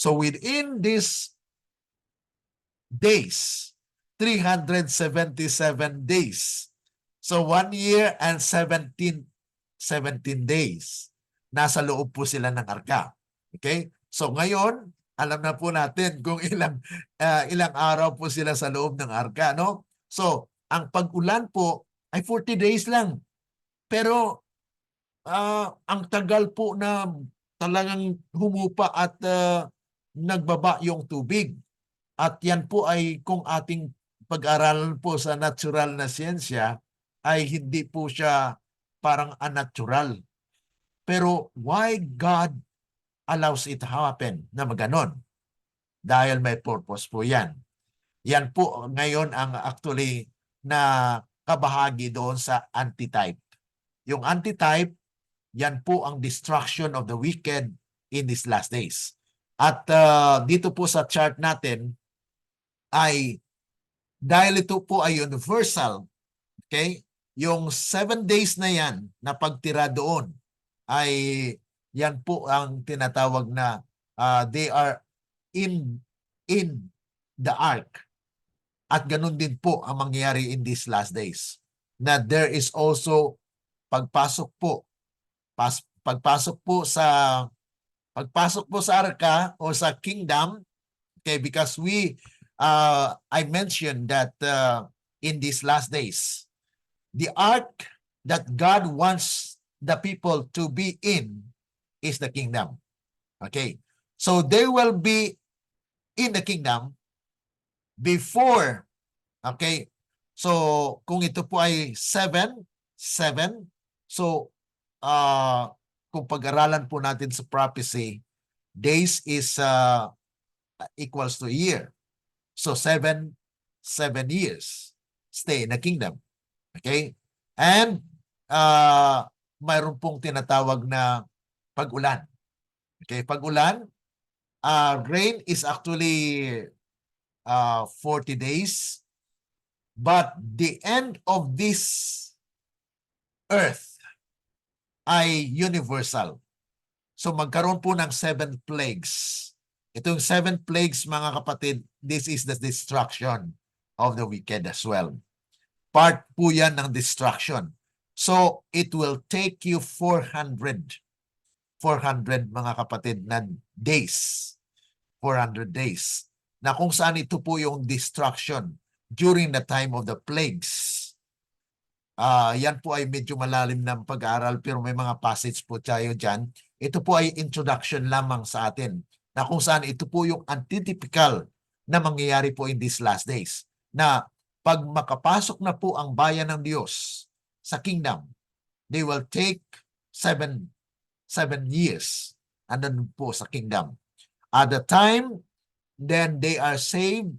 within these days, 377 days. So 1 year and 17 days. Nasa loob po sila ng arka. Okay? So ngayon, alam na po natin kung ilang araw po sila sa loob ng arka, no? So, ang pag-ulan po ay 40 days lang. Pero ang tagal po na talagang humupa at nagbaba yung tubig. At yan po ay kung ating pag-aralan po sa natural na siyensya ay hindi po siya parang unnatural. Pero why God allows it to happen na maganon? Dahil may purpose po yan. Yan po ngayon ang actually na kabahagi doon sa antitype. Yung antitype, yan po ang destruction of the wicked in these last days. At dito po sa chart natin ay dahil ito po ay universal, okay? Yung 7 days na yan na pagtira doon ay yan po ang tinatawag na they are in the ark. At ganun din po ang mangyayari in these last days. Na there is also pagpasok po sa arka o sa kingdom, okay, because I mentioned that in these last days, the ark that God wants the people to be in is the kingdom. Okay. So they will be in the kingdom before, okay. So kung ito po ay 7, so kung pag-aralan po natin sa prophecy, days is equals to a year. So 7 years stay in the kingdom. Okay? And mayroon pong tinatawag na pag-ulan. Okay, pag-ulan, rain is actually 40 days. But the end of this earth ay universal. So magkaroon po ng 7 plagues. Itong 7 plagues, mga kapatid, this is the destruction of the wicked as well. Part po yan ng destruction. So it will take you 400 mga kapatid na days. 400 days. Na kung saan ito po yung destruction during the time of the plagues. Yan po ay medyo malalim ng pag-aaral pero may mga passage po tayo dyan. Ito po ay introduction lamang sa atin na kung saan ito po yung antitypical na mangyayari po in these last days. Na pag makapasok na po ang bayan ng Diyos sa kingdom, they will take 7 years andun po sa kingdom. At the time, then they are saved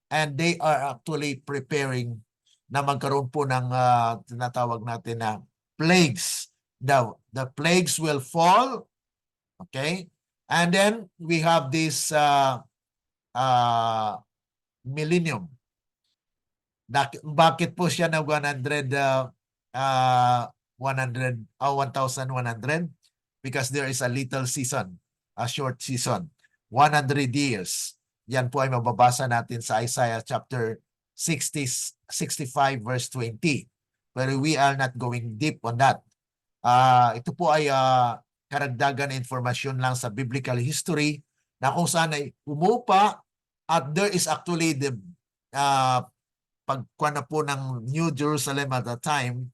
and they are actually preparing na magkaroon po ng tinatawag natin na plagues. The plagues will fall, okay? And then we have this millennium. Bakit po siya na 1,100? Because there is a little season, a short season, 100 years. Yan po ay mababasa natin sa Isaiah chapter 65 verse 20. But we are not going deep on that. Ito po ay karagdagan na informasyon lang sa biblical history na kung saan ay umupa at there is actually the pagkuha na po ng New Jerusalem at the time,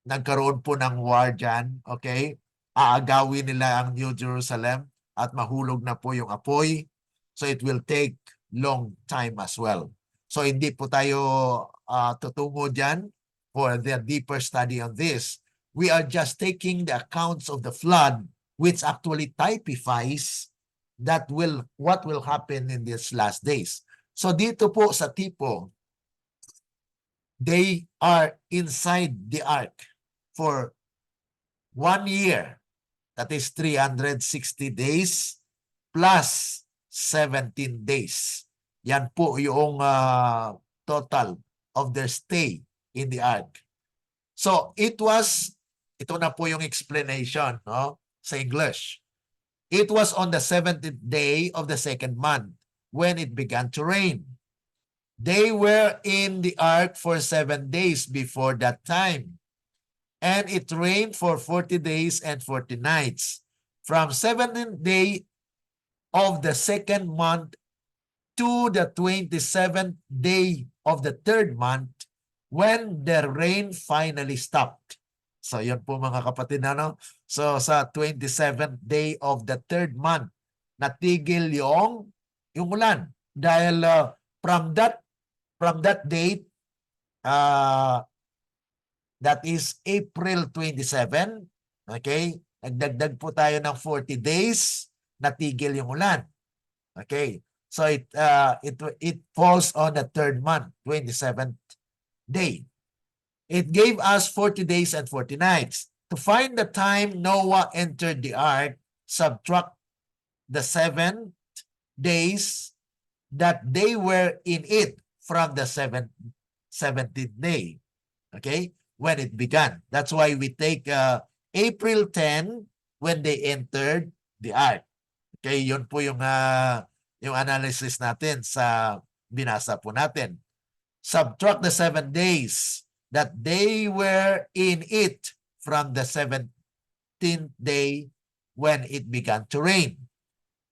nagkaroon po ng war dyan, okay? Aagawin nila ang New Jerusalem at mahulog na po yung apoy. So it will take long time as well. So hindi po tayo tutungo dyan for the deeper study on this. We are just taking the accounts of the flood which actually typifies what will happen in these last days. So dito po sa tipo, they are inside the ark for 1 year. That is 360 days plus 17 days. Yan po yung total of their stay in the ark. So ito na po yung explanation, no, sa English. It was on the 17th day of the second month when it began to rain. They were in the ark for 7 days before that time. And it rained for 40 days and 40 nights. From 17th day of the second month to the 27th day of the third month when the rain finally stopped. So yun po mga kapatid, ano? So sa 27th day of the third month, natigil yung ulan. Dahil from that date, that is April 27, okay? Nagdagdag po tayo ng 40 days, natigil yung ulan. Okay? So it falls on the third month, 27th day. It gave us 40 days and 40 nights. To find the time Noah entered the ark, subtract the 7 days that they were in it from the 17th day. Okay? When it began. That's why we take April 10 when they entered the ark. Okay, yun po yung analysis natin sa binasa po natin. Subtract the 7 days that they were in it from the 17th day when it began to rain,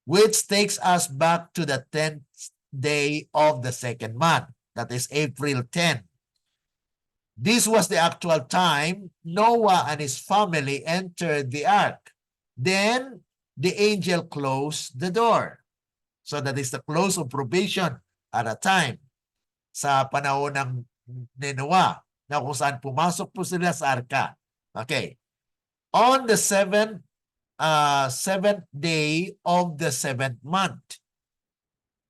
which takes us back to the 10th day of the second month. That is April 10. This was the actual time Noah and his family entered the ark. Then the angel closed the door. So that is the close of probation at a time. Sa panahon ng Noah, na kung saan pumasok po sila sa arka. Okay. On the seventh day of the 7th month.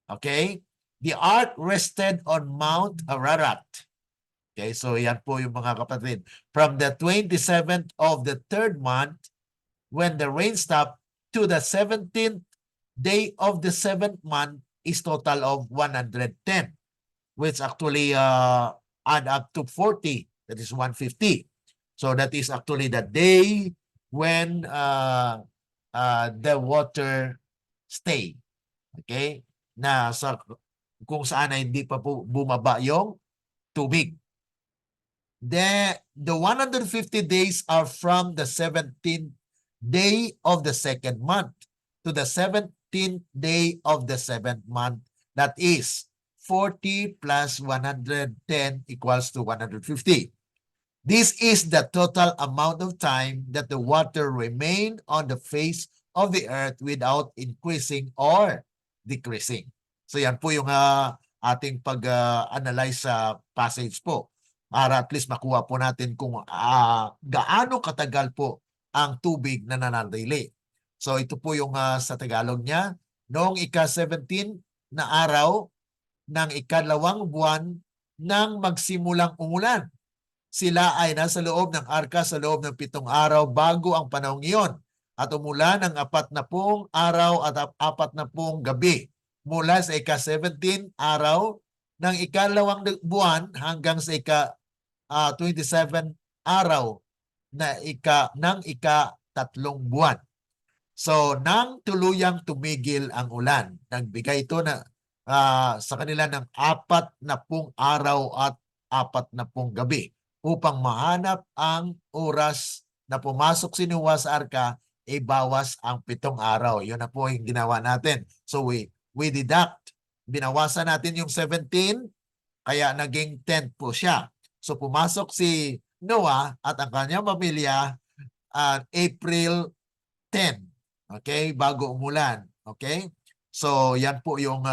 Okay. The ark rested on Mount Ararat. Okay, so yan po yung mga kapatid. From the 27th of the 3rd month, when the rain stopped, to the 17th day of the 7th month is total of 110, which actually add up to 40. That is 150. So that is actually the day when the water stay. Okay? Na sa kung saan ay hindi pa po bumaba yung tubig. The 150 days are from the 17th day of the second month to the 17th day of the seventh month. That is 40 plus 110 equals to 150. This is the total amount of time that the water remained on the face of the earth without increasing or decreasing. So yan po yung ating pag-analyze sa passage po. Para at least makuha po natin kung gaano katagal po ang tubig na nanatili. So ito po yung sa Tagalog niya. Noong ika-17 na araw ng ikalawang buwan nang magsimulang umulan. Sila ay nasa loob ng arka sa loob ng 7 araw bago ang panahong iyon. At umulan ng 40 araw at 40 gabi mula sa ika-17 araw ng ikalawang buwan hanggang sa ika-27 araw ng ika-3 buwan. So, nang tuluyang tumigil ang ulan, nagbigay ito na sa kanila ng 40 araw at 40 gabi upang mahanap ang oras na pumasok si Noah sa arka, bawas ang 7 araw. Yun na po yung ginawa natin. So we deduct. Binawasan natin yung 17, kaya naging 10 po siya. So pumasok si Noah at ang kanyang pamilya April 10. Okay? Bago umulan. Okay? So yan po yung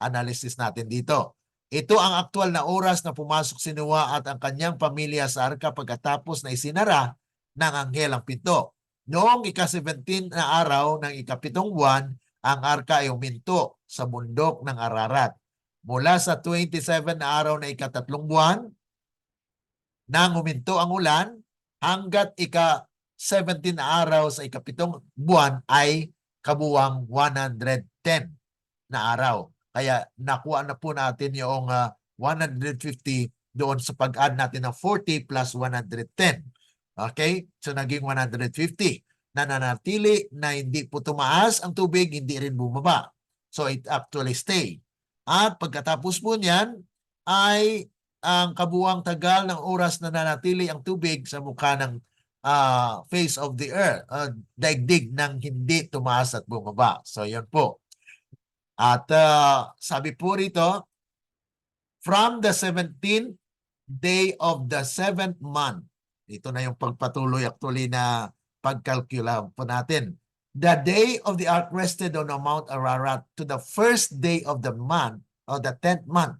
analysis natin dito. Ito ang aktual na oras na pumasok si Noah at ang kanyang pamilya sa arka pagkatapos na isinara ng anghel ang pinto. Noong ika-17 na araw ng ika-7 buwan, ang arka ay uminto sa bundok ng Ararat. Mula sa 27 na araw na ika-3 buwan, nang uminto ang ulan, hanggat ika-17 na araw sa ika-7 buwan ay kabuwang 110 na araw. Kaya nakuha na po natin yung 150 doon sa pag-add natin ng 40 plus 110. Okay? So naging 150 na nanatili na hindi po tumaas ang tubig, hindi rin bumaba. So it actually stay. At pagkatapos po niyan ay ang kabuwang tagal ng oras na nanatili ang tubig sa mukha ng face of the earth, daigdig ng hindi tumaas at bumaba. So yun po. At sabi po rito, from the 17th day of the 7th month, ito na yung pagpatuloy actually na pagkalkula po natin. The day of the ark rested on Mount Ararat to the first day of the month, or the 10th month,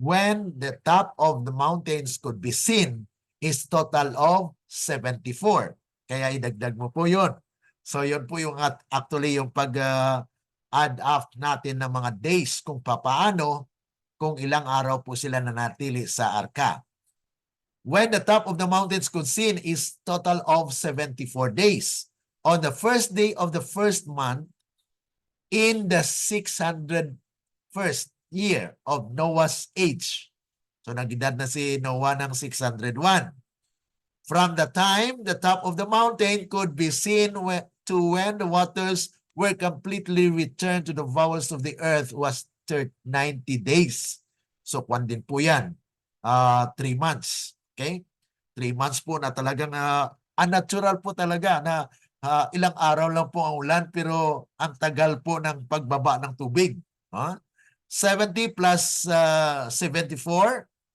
when the top of the mountains could be seen, is total of 74. Kaya idagdag mo po yun. So yun po yung actually yung add up natin ng mga days kung papaano, kung ilang araw po sila nanatili sa arka. When the top of the mountains could seen is total of 74 days. On the first day of the first month, in the 601st year of Noah's age. So nagedad na si Noah ng 601. From the time the top of the mountain could be seen to when the waters were completely returned to the bowels of the earth was 90 days. So kwan din po yan. 3 months. Okay? 3 months po na talagang unnatural po talaga na ilang araw lang po ang ulan pero ang tagal po ng pagbaba ng tubig. 70 plus 74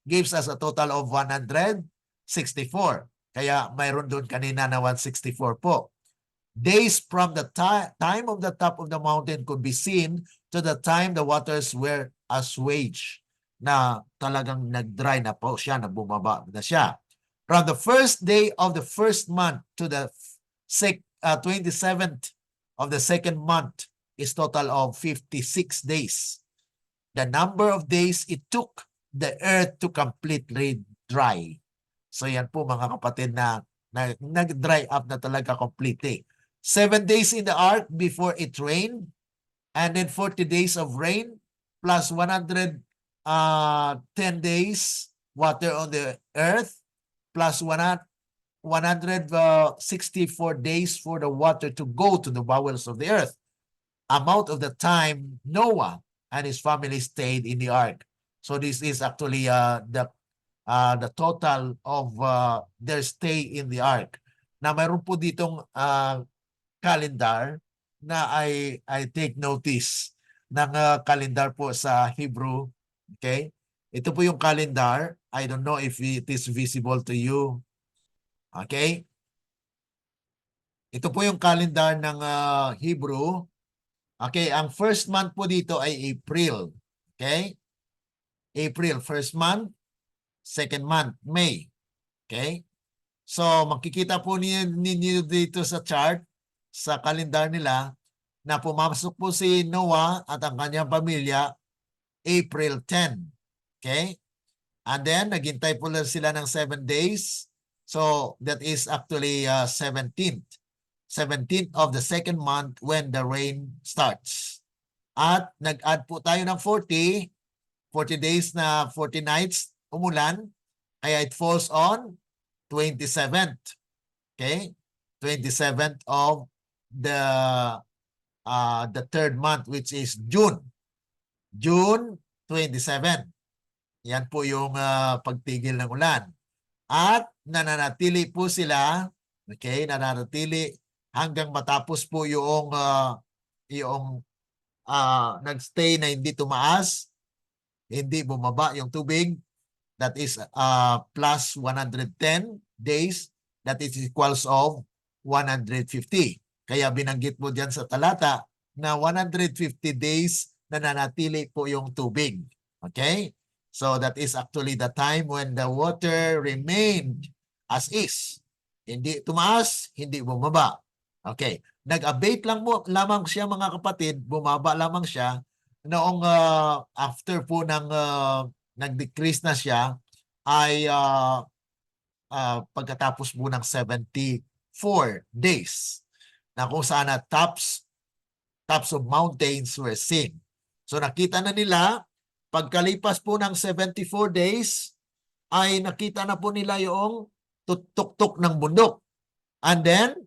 gives us a total of 164. Kaya mayroon doon kanina na 164 po. Days from the time of the top of the mountain could be seen to the time the waters were assuaged, na talagang nag-dry na po siya, na bumaba na siya. From the first day of the first month to the 27th of the second month is total of 56 days. The number of days it took the earth to completely dry. So yan po mga kapatid na nag-dry up na talaga completely. 7 days in the ark before it rained, and then 40 days of rain plus 110 days water on the earth, plus 164 days for the water to go to the bowels of the earth. Amount of the time Noah and his family stayed in the ark. So this is actually the total of their stay in the ark. Na mayroon po ditong calendar na I take notice ng calendar po sa Hebrew. Okay? Ito po yung calendar. I don't know if it is visible to you. Okay? Ito po yung calendar ng Hebrew. Okay, ang first month po dito ay April. Okay? April, first month. Second month, May. Okay? So, makikita po ninyo dito sa chart, sa kalendar nila, na pumasok po si Noah at ang kanyang pamilya April 10. Okay? And then, naghintay po lang sila ng 7 days. So, that is actually 17th. 17th of the second month when the rain starts. At nag-add po tayo ng 40 days na 40 nights umulan. Kaya it falls on 27th. Okay? 27th of the third month, which is June. June 27. Yan po yung pagtigil ng ulan. At nananatili po sila, okay, nananatili hanggang matapos po yung nagstay na hindi tumaas, hindi bumaba yung tubig. That is plus 110 days. That is equals of 150. Kaya binanggit mo diyan sa talata na 150 days nananatili po yung tubig. Okay? So that is actually the time when the water remained as is. Hindi tumaas, hindi bumaba. Okay. Nag-abate lamang siya mga kapatid, bumaba lamang siya noong after po ng nag-decrease na siya ay pagkatapos po ng 74 days na kung saan tops of mountains were seen. So nakita na nila, pagkalipas po ng 74 days, ay nakita na po nila yung tuktok ng bundok. And then,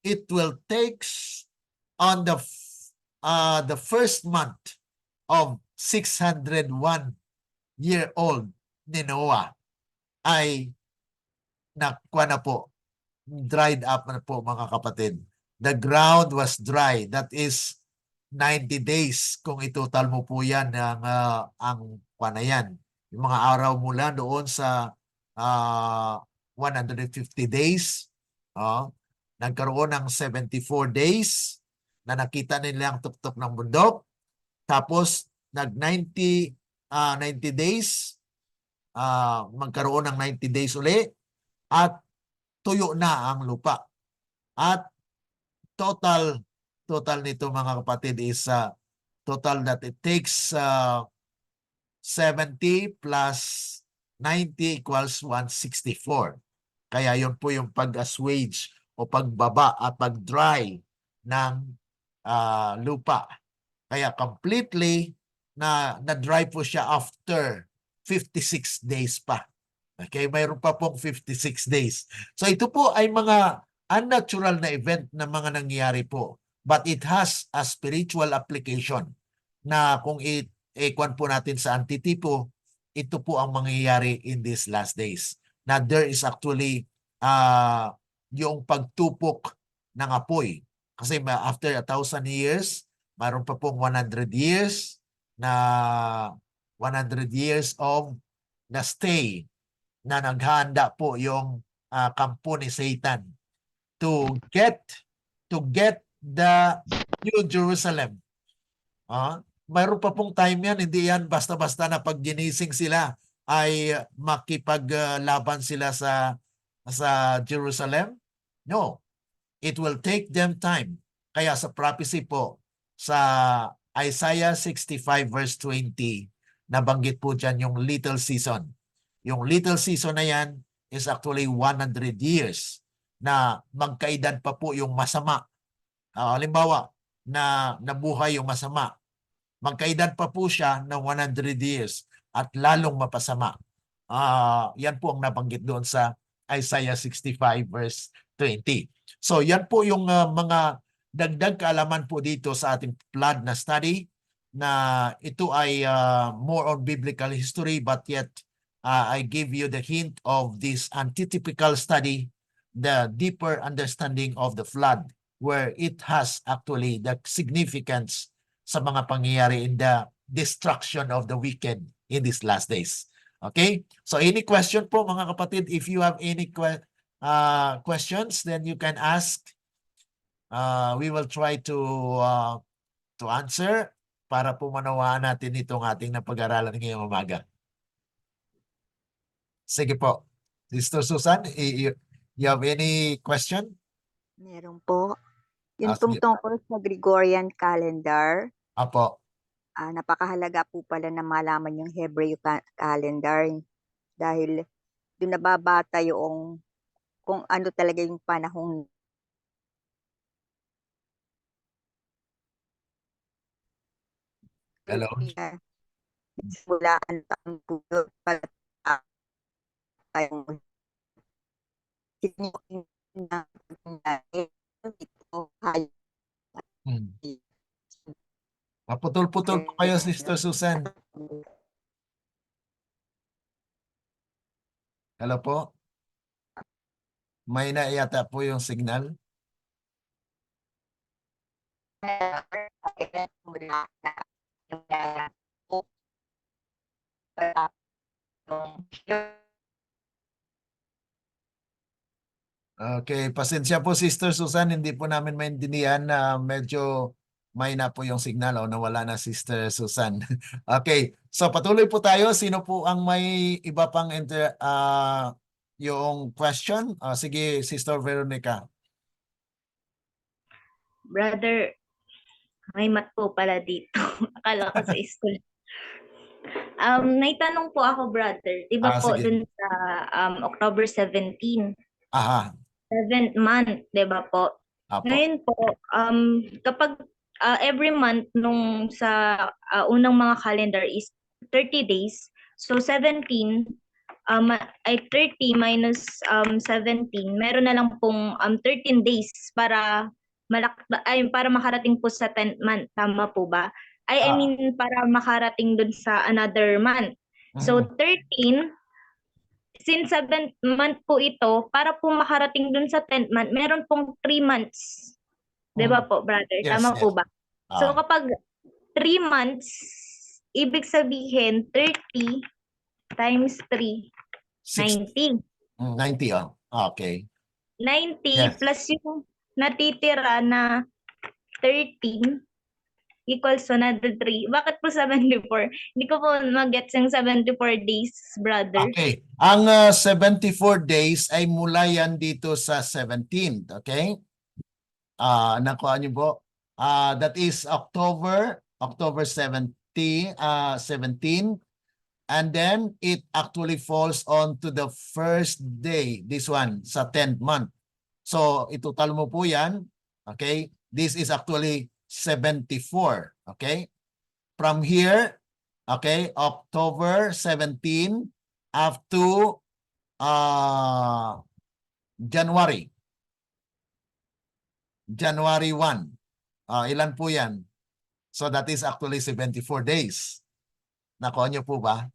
it will takes on the first month of 601-year-old ni Noah ay nakuha na po, dried up na po mga kapatid. The ground was dry. That is 90 days kung itotal mo po yan ang na yan. Yung mga araw mula doon sa 150 days, nagkaroon ng 74 days na nakita nila ang tuktok ng bundok. Tapos nag-90 days, magkaroon ng 90 days uli at tuyo na ang lupa. At total nito mga kapatid is total that it takes 70 plus 90 equals 164. Kaya yun po yung pag-assuage o pagbaba at pag-dry ng lupa. Kaya completely na-dry po siya after 56 days pa. Okay, mayroon pa pong 56 days. So ito po ay mga unnatural na event na mga nangyayari po. But it has a spiritual application na kung ikwan po natin sa antitipo, ito po ang mangyayari in these last days. Na there is actually yung pagtupok ng apoy. Kasi after 1,000 years, mayroon pa pong 100 years na 100 years of na stay na naghahanda po yung kampo ni Satan to get the New Jerusalem. Mayroon pa pong time yan, hindi yan basta-basta na pag ginising sila ay makipaglaban sila sa Jerusalem. No, it will take them time. Kaya sa prophecy po sa Isaiah 65 verse 20, nabanggit po dyan yung little season. Yung little season na yan is actually 100 years na magkaedad pa po yung masama. Halimbawa, na nabuhay yung masama. Magkaedad pa po siya ng 100 years at lalong mapasama. Yan po ang nabanggit doon sa Isaiah 65 verse 20. So yan po yung mga dagdag kaalaman po dito sa ating flood na study, na ito ay more on biblical history, but yet I give you the hint of this antitypical study, the deeper understanding of the flood, where it has actually the significance sa mga pangyayari in the destruction of the wicked in these last days. Okay? So any question po mga kapatid, if you have any questions, then you can ask. We will try to answer para po manawaan natin itong ating napag-aralan ngayong umaga. Sige po. Sister Susan, you have any question? Meron po. Yung Sige. tungkol sa Gregorian calendar, Apo. napakahalaga po pala na malaman yung Hebrew calendar dahil doon nababata yung kung ano talaga yung panahong Hello? mula ang taon po yun para tayong Maputol-putol po kayo, Sister Susan. Hello po? May na yata po yung signal. Okay, pasensya po Sister Susan, hindi po namin maintindihan na medyo may na po yung signal o nawala na Sister Susan. Okay, so patuloy po tayo. Sino po ang may iba pang yung question? Sige, Sister Veronica. Brother, may mat po pala dito. Akala ko sa school. Naitanong po ako, brother. Diba po Sige. dun sa October 17, Aha. 7th month, diba po? Apo. Ngayon po, kapag every month nung sa unang mga calendar is 30 days, so 17 ay 30 minus 17, meron na lang pong 13 days para para makarating po sa 10th month, tama po ba? I mean para makarating dun sa another month. So 13, since 7th month po ito, para po makarating dun sa 10th month, meron pong 3 months. Diba po, brother? Yes, Tama yes. po ba? So kapag 3 months, ibig sabihin 30 times 3, 90. 90, okay. 90 Yes. plus yung natitira na 13 equals 103. Bakit po 74? Hindi ko po mag-gets yung 74 days, brother. Okay. Ang 74 days ay mula yan dito sa 17th. Okay? Nakuha niyo po. That is October 17, 17. And then it actually falls on to the first day, this one, sa 10th month. So, itutal mo po yan. Okay? This is actually 74. Okay? From here, okay, October 17 up to January 1. Ilan po yan? So that is actually 74 days. Nakuha niyo po ba?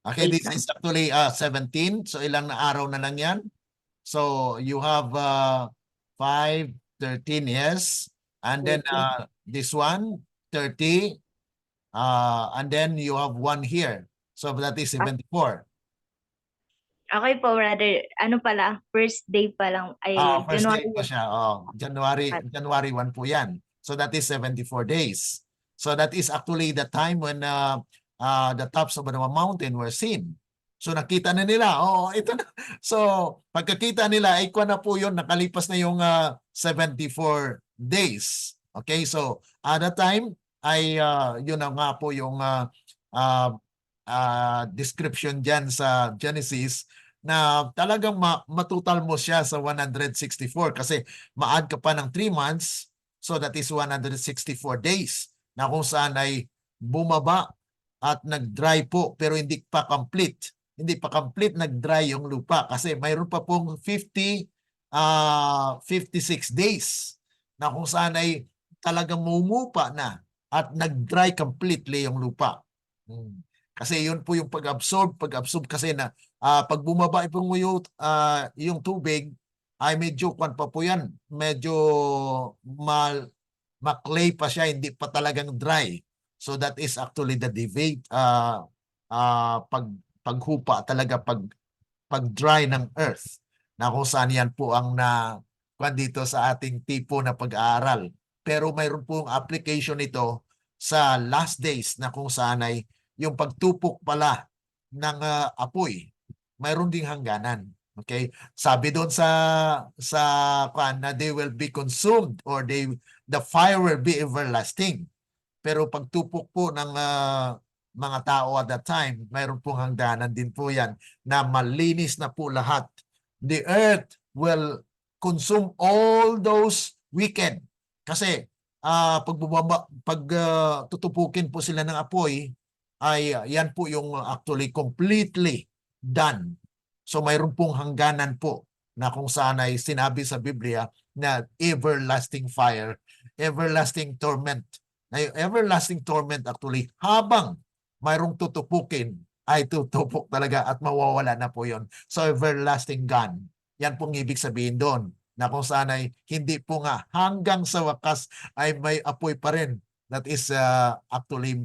Okay, this is actually 17. So ilang na araw na lang yan? So you have 5, 13, yes. And then this one, 30. And then you have 1 here. So that is 74. Okay po, brother. Ano pala? First day pa lang. Ay, First January day pa siya. January 1 po yan. So that is 74 days. So that is actually the time when the tops of the mountain were seen. So nakita na nila, ito na. So pagkakita nila, ikaw na po yun, nakalipas na yung 74 days. Okay, so at that time, ay yun na nga po yung description dyan sa Genesis, na talagang matutal mo siya sa 164 kasi ma-add ka pa ng 3 months, so that is 164 days. na kung saan ay bumaba at nag-dry po pero hindi pa complete. Hindi pa complete nag-dry yung lupa kasi mayroon pa pong 56 days na kung saan ay talagang mumupa na at nag-dry completely yung lupa. Kasi yun po yung pag-absorb kasi na pag bumaba yung tubig ay medyo kwan pa po yan. Medyo ma-clay pa siya, hindi pa talagang dry. So that is actually the debate paghupa talaga pag-dry ng earth na kung saan yan po ang kwan dito sa ating tipo na pag-aaral. Pero mayroon pong application ito sa last days na kung saan ay yung pagtupok pala ng apoy, mayroon ding hangganan. Okay? Sabi doon sa kwan na they will be consumed or the fire will be everlasting. Pero pagtupok po ng mga tao at that time, mayroon pong hangganan din po yan na malinis na po lahat. The earth will consume all those wicked. Kasi pag tutupukin po sila ng apoy, ay yan po yung actually completely done. So mayroon pong hangganan po na kung saan ay sinabi sa Biblia na everlasting fire, everlasting torment. Na yung everlasting torment actually habang mayroong tutupukin ay tutupok talaga at mawawala na po yon. So everlasting gun. Yan pong ibig sabihin doon na kung saan ay hindi po nga hanggang sa wakas ay may apoy pa rin. That is actually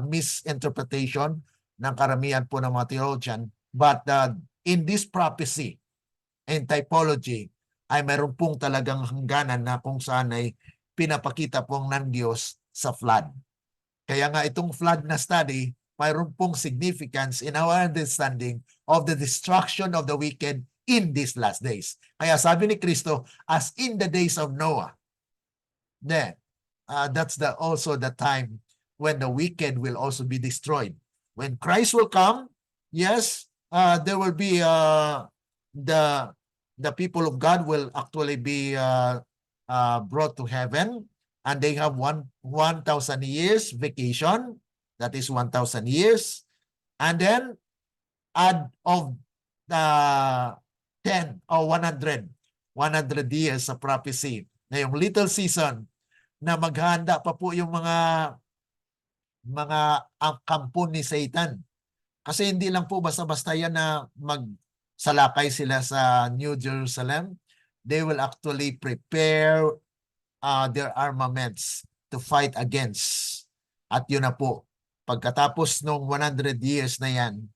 misinterpretation ng karamihan po ng mga theologian. But in this prophecy and typology ay mayroon pong talagang hangganan na kung saan ay pinapakita pong ng Diyos sa flood. Kaya nga itong flood na study, mayroon pong significance in our understanding of the destruction of the wicked in these last days. Kaya sabi ni Kristo, as in the days of Noah, that's also the time when the wicked will also be destroyed. When Christ will come, yes, there will be the people of God will actually be brought to heaven, and they have 1,000 years vacation. That is 1,000 years. And then add of 10 or 100 years sa prophecy na yung little season na maghanda pa po yung mga kampon ni Satan. Kasi hindi lang po basta-basta yan na magsalakay sila sa New Jerusalem. They will actually prepare their armaments to fight against. At yun na po, pagkatapos nung 100 years na yan,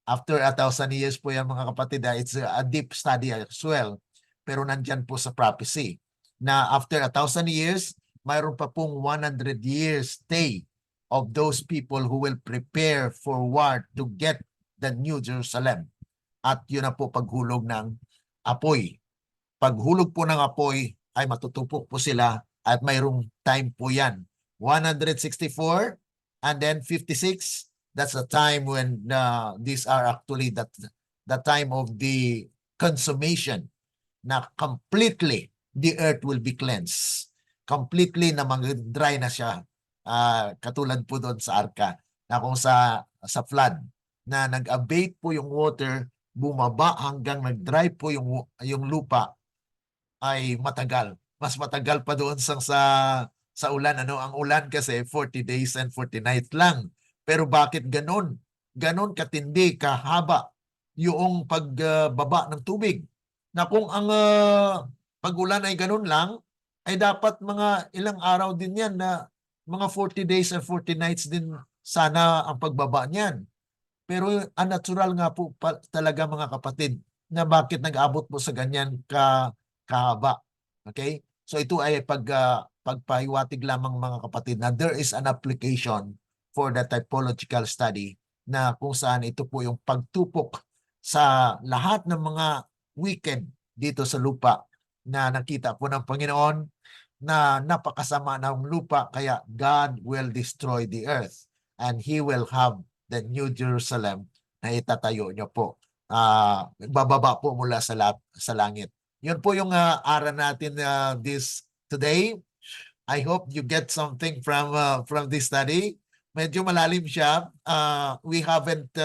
after 1,000 years po yan mga kapatid, it's a deep study as well. Pero nandyan po sa prophecy na after 1,000 years, mayroon pa pong 100 years stay of those people who will prepare for war to get the New Jerusalem. At yun na po paghulog ng apoy. Paghulog po ng apoy ay matutupok po sila at mayroong time po yan. 164 and then 56, that's the time when these are actually the time of the consummation na completely the earth will be cleansed. Completely na mag-dry na siya. Katulad po doon sa arka na kung sa flood na nag-abate po yung water, bumaba hanggang nag-dry po yung lupa ay matagal. Mas matagal pa doon sa ulan. Ang ulan kasi 40 days and 40 nights lang. Pero bakit ganon? Ganon katindi, kahaba yung pagbaba ng tubig. Na kung ang pag-ulan ay ganon lang, ay dapat mga ilang araw din yan na mga 40 days and 40 nights din sana ang pagbaba niyan. Pero unnatural nga po talaga mga kapatid na bakit nag-abot po sa ganyan kahaba. Okay? So ito ay pagpahiwatig lamang mga kapatid na there is an application for the typological study na kung saan ito po yung pagtupok sa lahat ng mga wicked dito sa lupa na nakita po ng Panginoon na napakasama ng lupa kaya God will destroy the earth and He will have the New Jerusalem na itatayo niyo po. Bababa po mula sa langit. Yun po yung aral natin this today. I hope you get something from this study. Medyo malalim siya. We haven't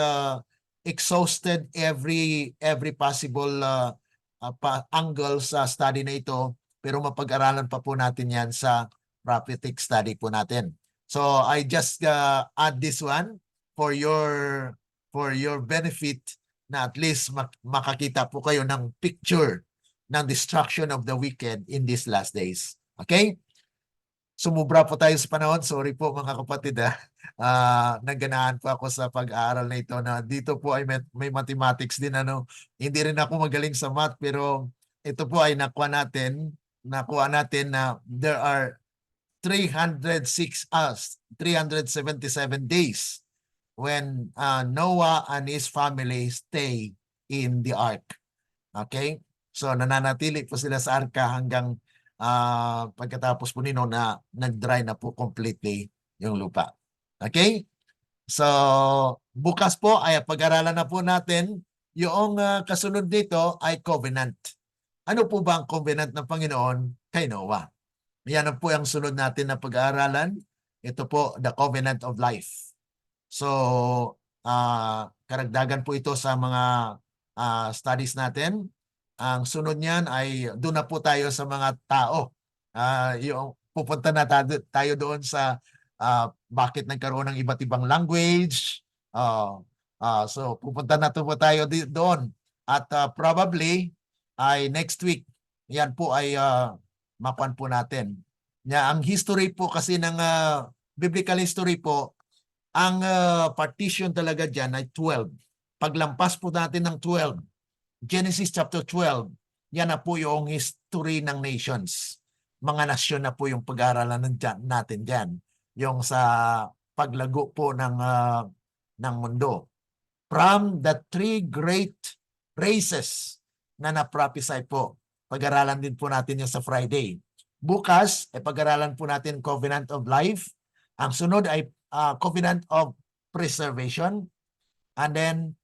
exhausted every possible angle sa study na ito, pero mapag-aralan pa po natin yan sa prophetic study po natin. So I just add this one for your benefit, na at least makakita po kayo ng picture ng destruction of the wicked in these last days. Okay? Sumubra po tayo sa panahon. Sorry po mga kapatid. Nagganahan po ako sa pag-aaral na ito, na dito po ay may mathematics din. Hindi rin ako magaling sa math, pero ito po ay nakuha natin na there are 377 days when Noah and his family stay in the ark. Okay? So nananatili po sila sa arka hanggang pagkatapos po nino na nag-dry na po completely yung lupa. Okay? So bukas po ay pag-aralan na po natin yung kasunod dito ay covenant. Ano po ba ang covenant ng Panginoon kay Noah? Yan po ang sunod natin na pag-aaralan. Ito po, the covenant of life. So karagdagan po ito sa mga studies natin. Ang sunod niyan ay doon na po tayo sa mga tao. Yung pupunta na tayo doon sa bakit nagkaroon ng iba't ibang language. So pupunta na po tayo doon. At probably ay next week, yan po ay makuan po natin. Ang history po kasi ng biblical history po, ang partition talaga dyan ay 12. Paglampas po natin ng 12, Genesis chapter 12, yan na po yung history ng nations. Mga nasyon na po yung pag-aaralan natin dyan. Yung sa paglago po ng mundo. From the three great races na na-prophesy po. Pag-aralan din po natin yan sa Friday. Bukas, pag-aralan po natin Covenant of Life. Ang sunod ay Covenant of Preservation. And then,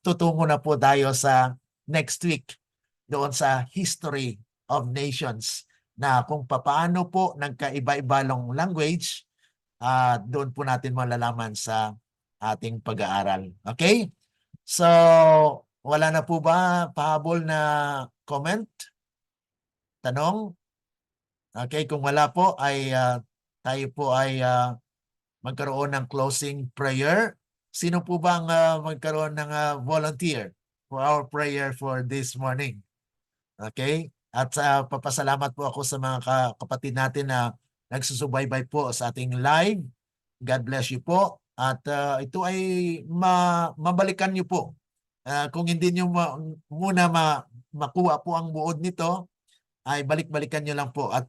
tutungo na po tayo sa next week doon sa History of Nations, na kung paano po nagkaiba-ibalong language, doon po natin malalaman sa ating pag-aaral. Okay? So, wala na po ba pahabol na comment? Tanong? Okay, kung wala po ay tayo po ay magkaroon ng closing prayer. Sino po bang magkaroon ng volunteer for our prayer for this morning? Okay? At papasalamat po ako sa mga kapatid natin na nagsusubaybay po sa ating live. God bless you po. At ito ay mabalikan niyo po. Kung hindi niyo muna makuha po ang buod nito, ay balik-balikan niyo lang po. At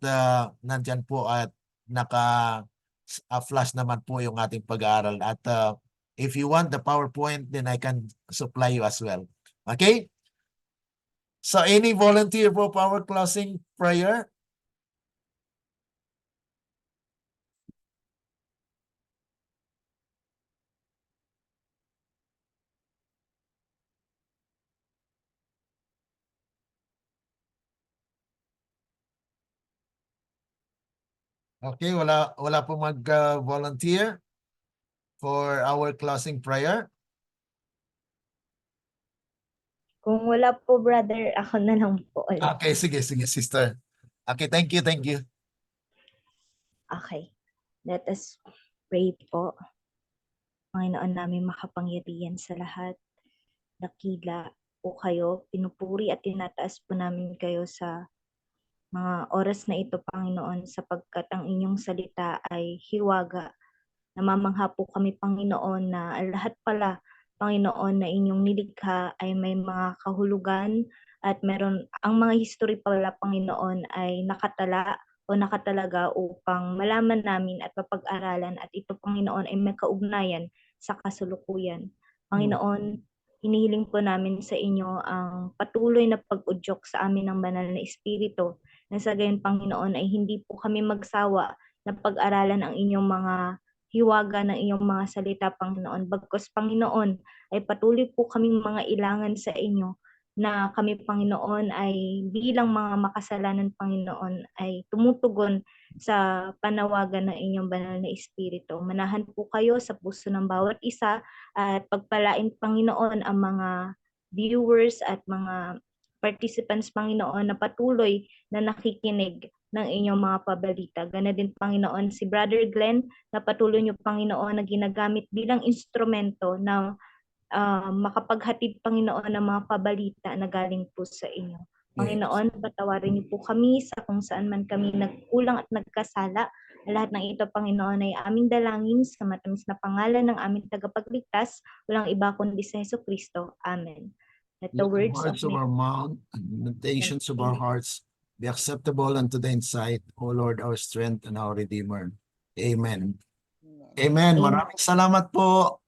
nandyan po at naka-flash naman po yung ating pag-aaral. At if you want the PowerPoint, then I can supply you as well. Okay? So any volunteer for our closing prayer? Okay, wala po mag-volunteer for our closing prayer. Kung wala po, brother, ako na lang po ulit. Okay, sige, sister. Okay, thank you. Okay. Let us pray po. Panginoon namin makapangyarihan sa lahat. Dakila po kayo. Pinupuri at tinataas po namin kayo sa mga oras na ito, Panginoon, sapagkat ang inyong salita ay hiwaga. Namamangha po kami, Panginoon, na lahat pala, Panginoon, na inyong nilikha ay may mga kahulugan at meron, ang mga history pala, Panginoon, ay nakatala o nakatalaga upang malaman namin at mapag-aralan at ito, Panginoon, ay may kaugnayan sa kasulukuyan. Panginoon, hinihiling po namin sa inyo ang patuloy na pag-udyok sa amin ng banal na Espiritu, na sa gayon, Panginoon, ay hindi po kami magsawa na pag-aralan ang inyong mga hiwaga ng iyong mga salita, Panginoon. Bagkus, Panginoon, ay patuloy po kaming mga ilangan sa inyo na kami, Panginoon, ay bilang mga makasalanan, Panginoon, ay tumutugon sa panawagan ng inyong banal na Espiritu. Manahan po kayo sa puso ng bawat isa at pagpalain, Panginoon, ang mga viewers at mga participants, Panginoon, na patuloy na nakikinig ng inyong mga pabalita. Gana din, Panginoon, si Brother Glenn na patuloy niyo, Panginoon, na ginagamit bilang instrumento na makapaghatid, Panginoon, ng mga pabalita na galing po sa inyo. Panginoon, patawarin niyo po kami sa kung saan man kami nagkulang at nagkasala. Lahat ng ito, Panginoon, ay aming dalangin sa matamis na pangalan ng aming tagapagligtas, walang iba kundi sa Jesucristo. Amen. Let the words of of our mouth and meditations of our hearts be acceptable unto thine sight, O Lord, our strength and our Redeemer. Amen. Amen. Maraming salamat po.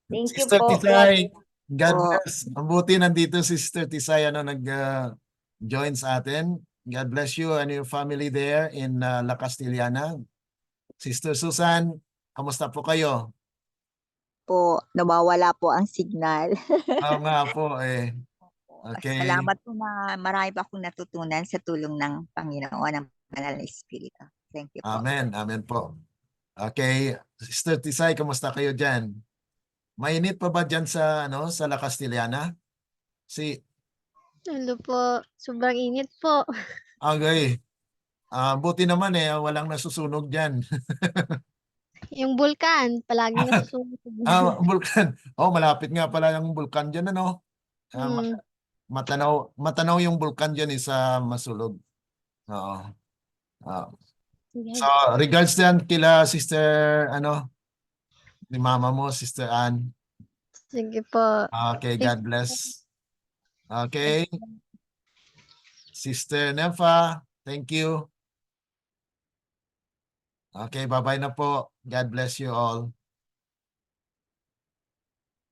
Thank you Sister po. Tisay, God Po. bless. Mabuti nandito si Sister Tisay nag-join sa atin. God bless you and your family there in La Castellana. Sister Susan, kamusta po kayo? Po, nawawala po ang signal. Oo nga po eh. Okay. Salamat po na marami pa akong natutunan sa tulong ng Panginoon, ng Banal na Espiritu. Thank you po. Amen. Amen po. Okay. Sister Tisay, kamusta kayo dyan? Mainit pa ba dyan sa La Castellana? Ano po, sobrang init po. Okay. Buti naman walang nasusunog dyan. Yung bulkan, palaging nasusunog. Bulkan. Oh, malapit nga pala yung bulkan dyan, ano? Hmm. Matanaw yung bulkan dyan sa Masulog. Oo. So, regards din kila Sister, ni mama mo, Sister Ann. Sige po. Okay, God bless. Okay. Sister Nefa, thank you. Okay, bye-bye na po. God bless you all.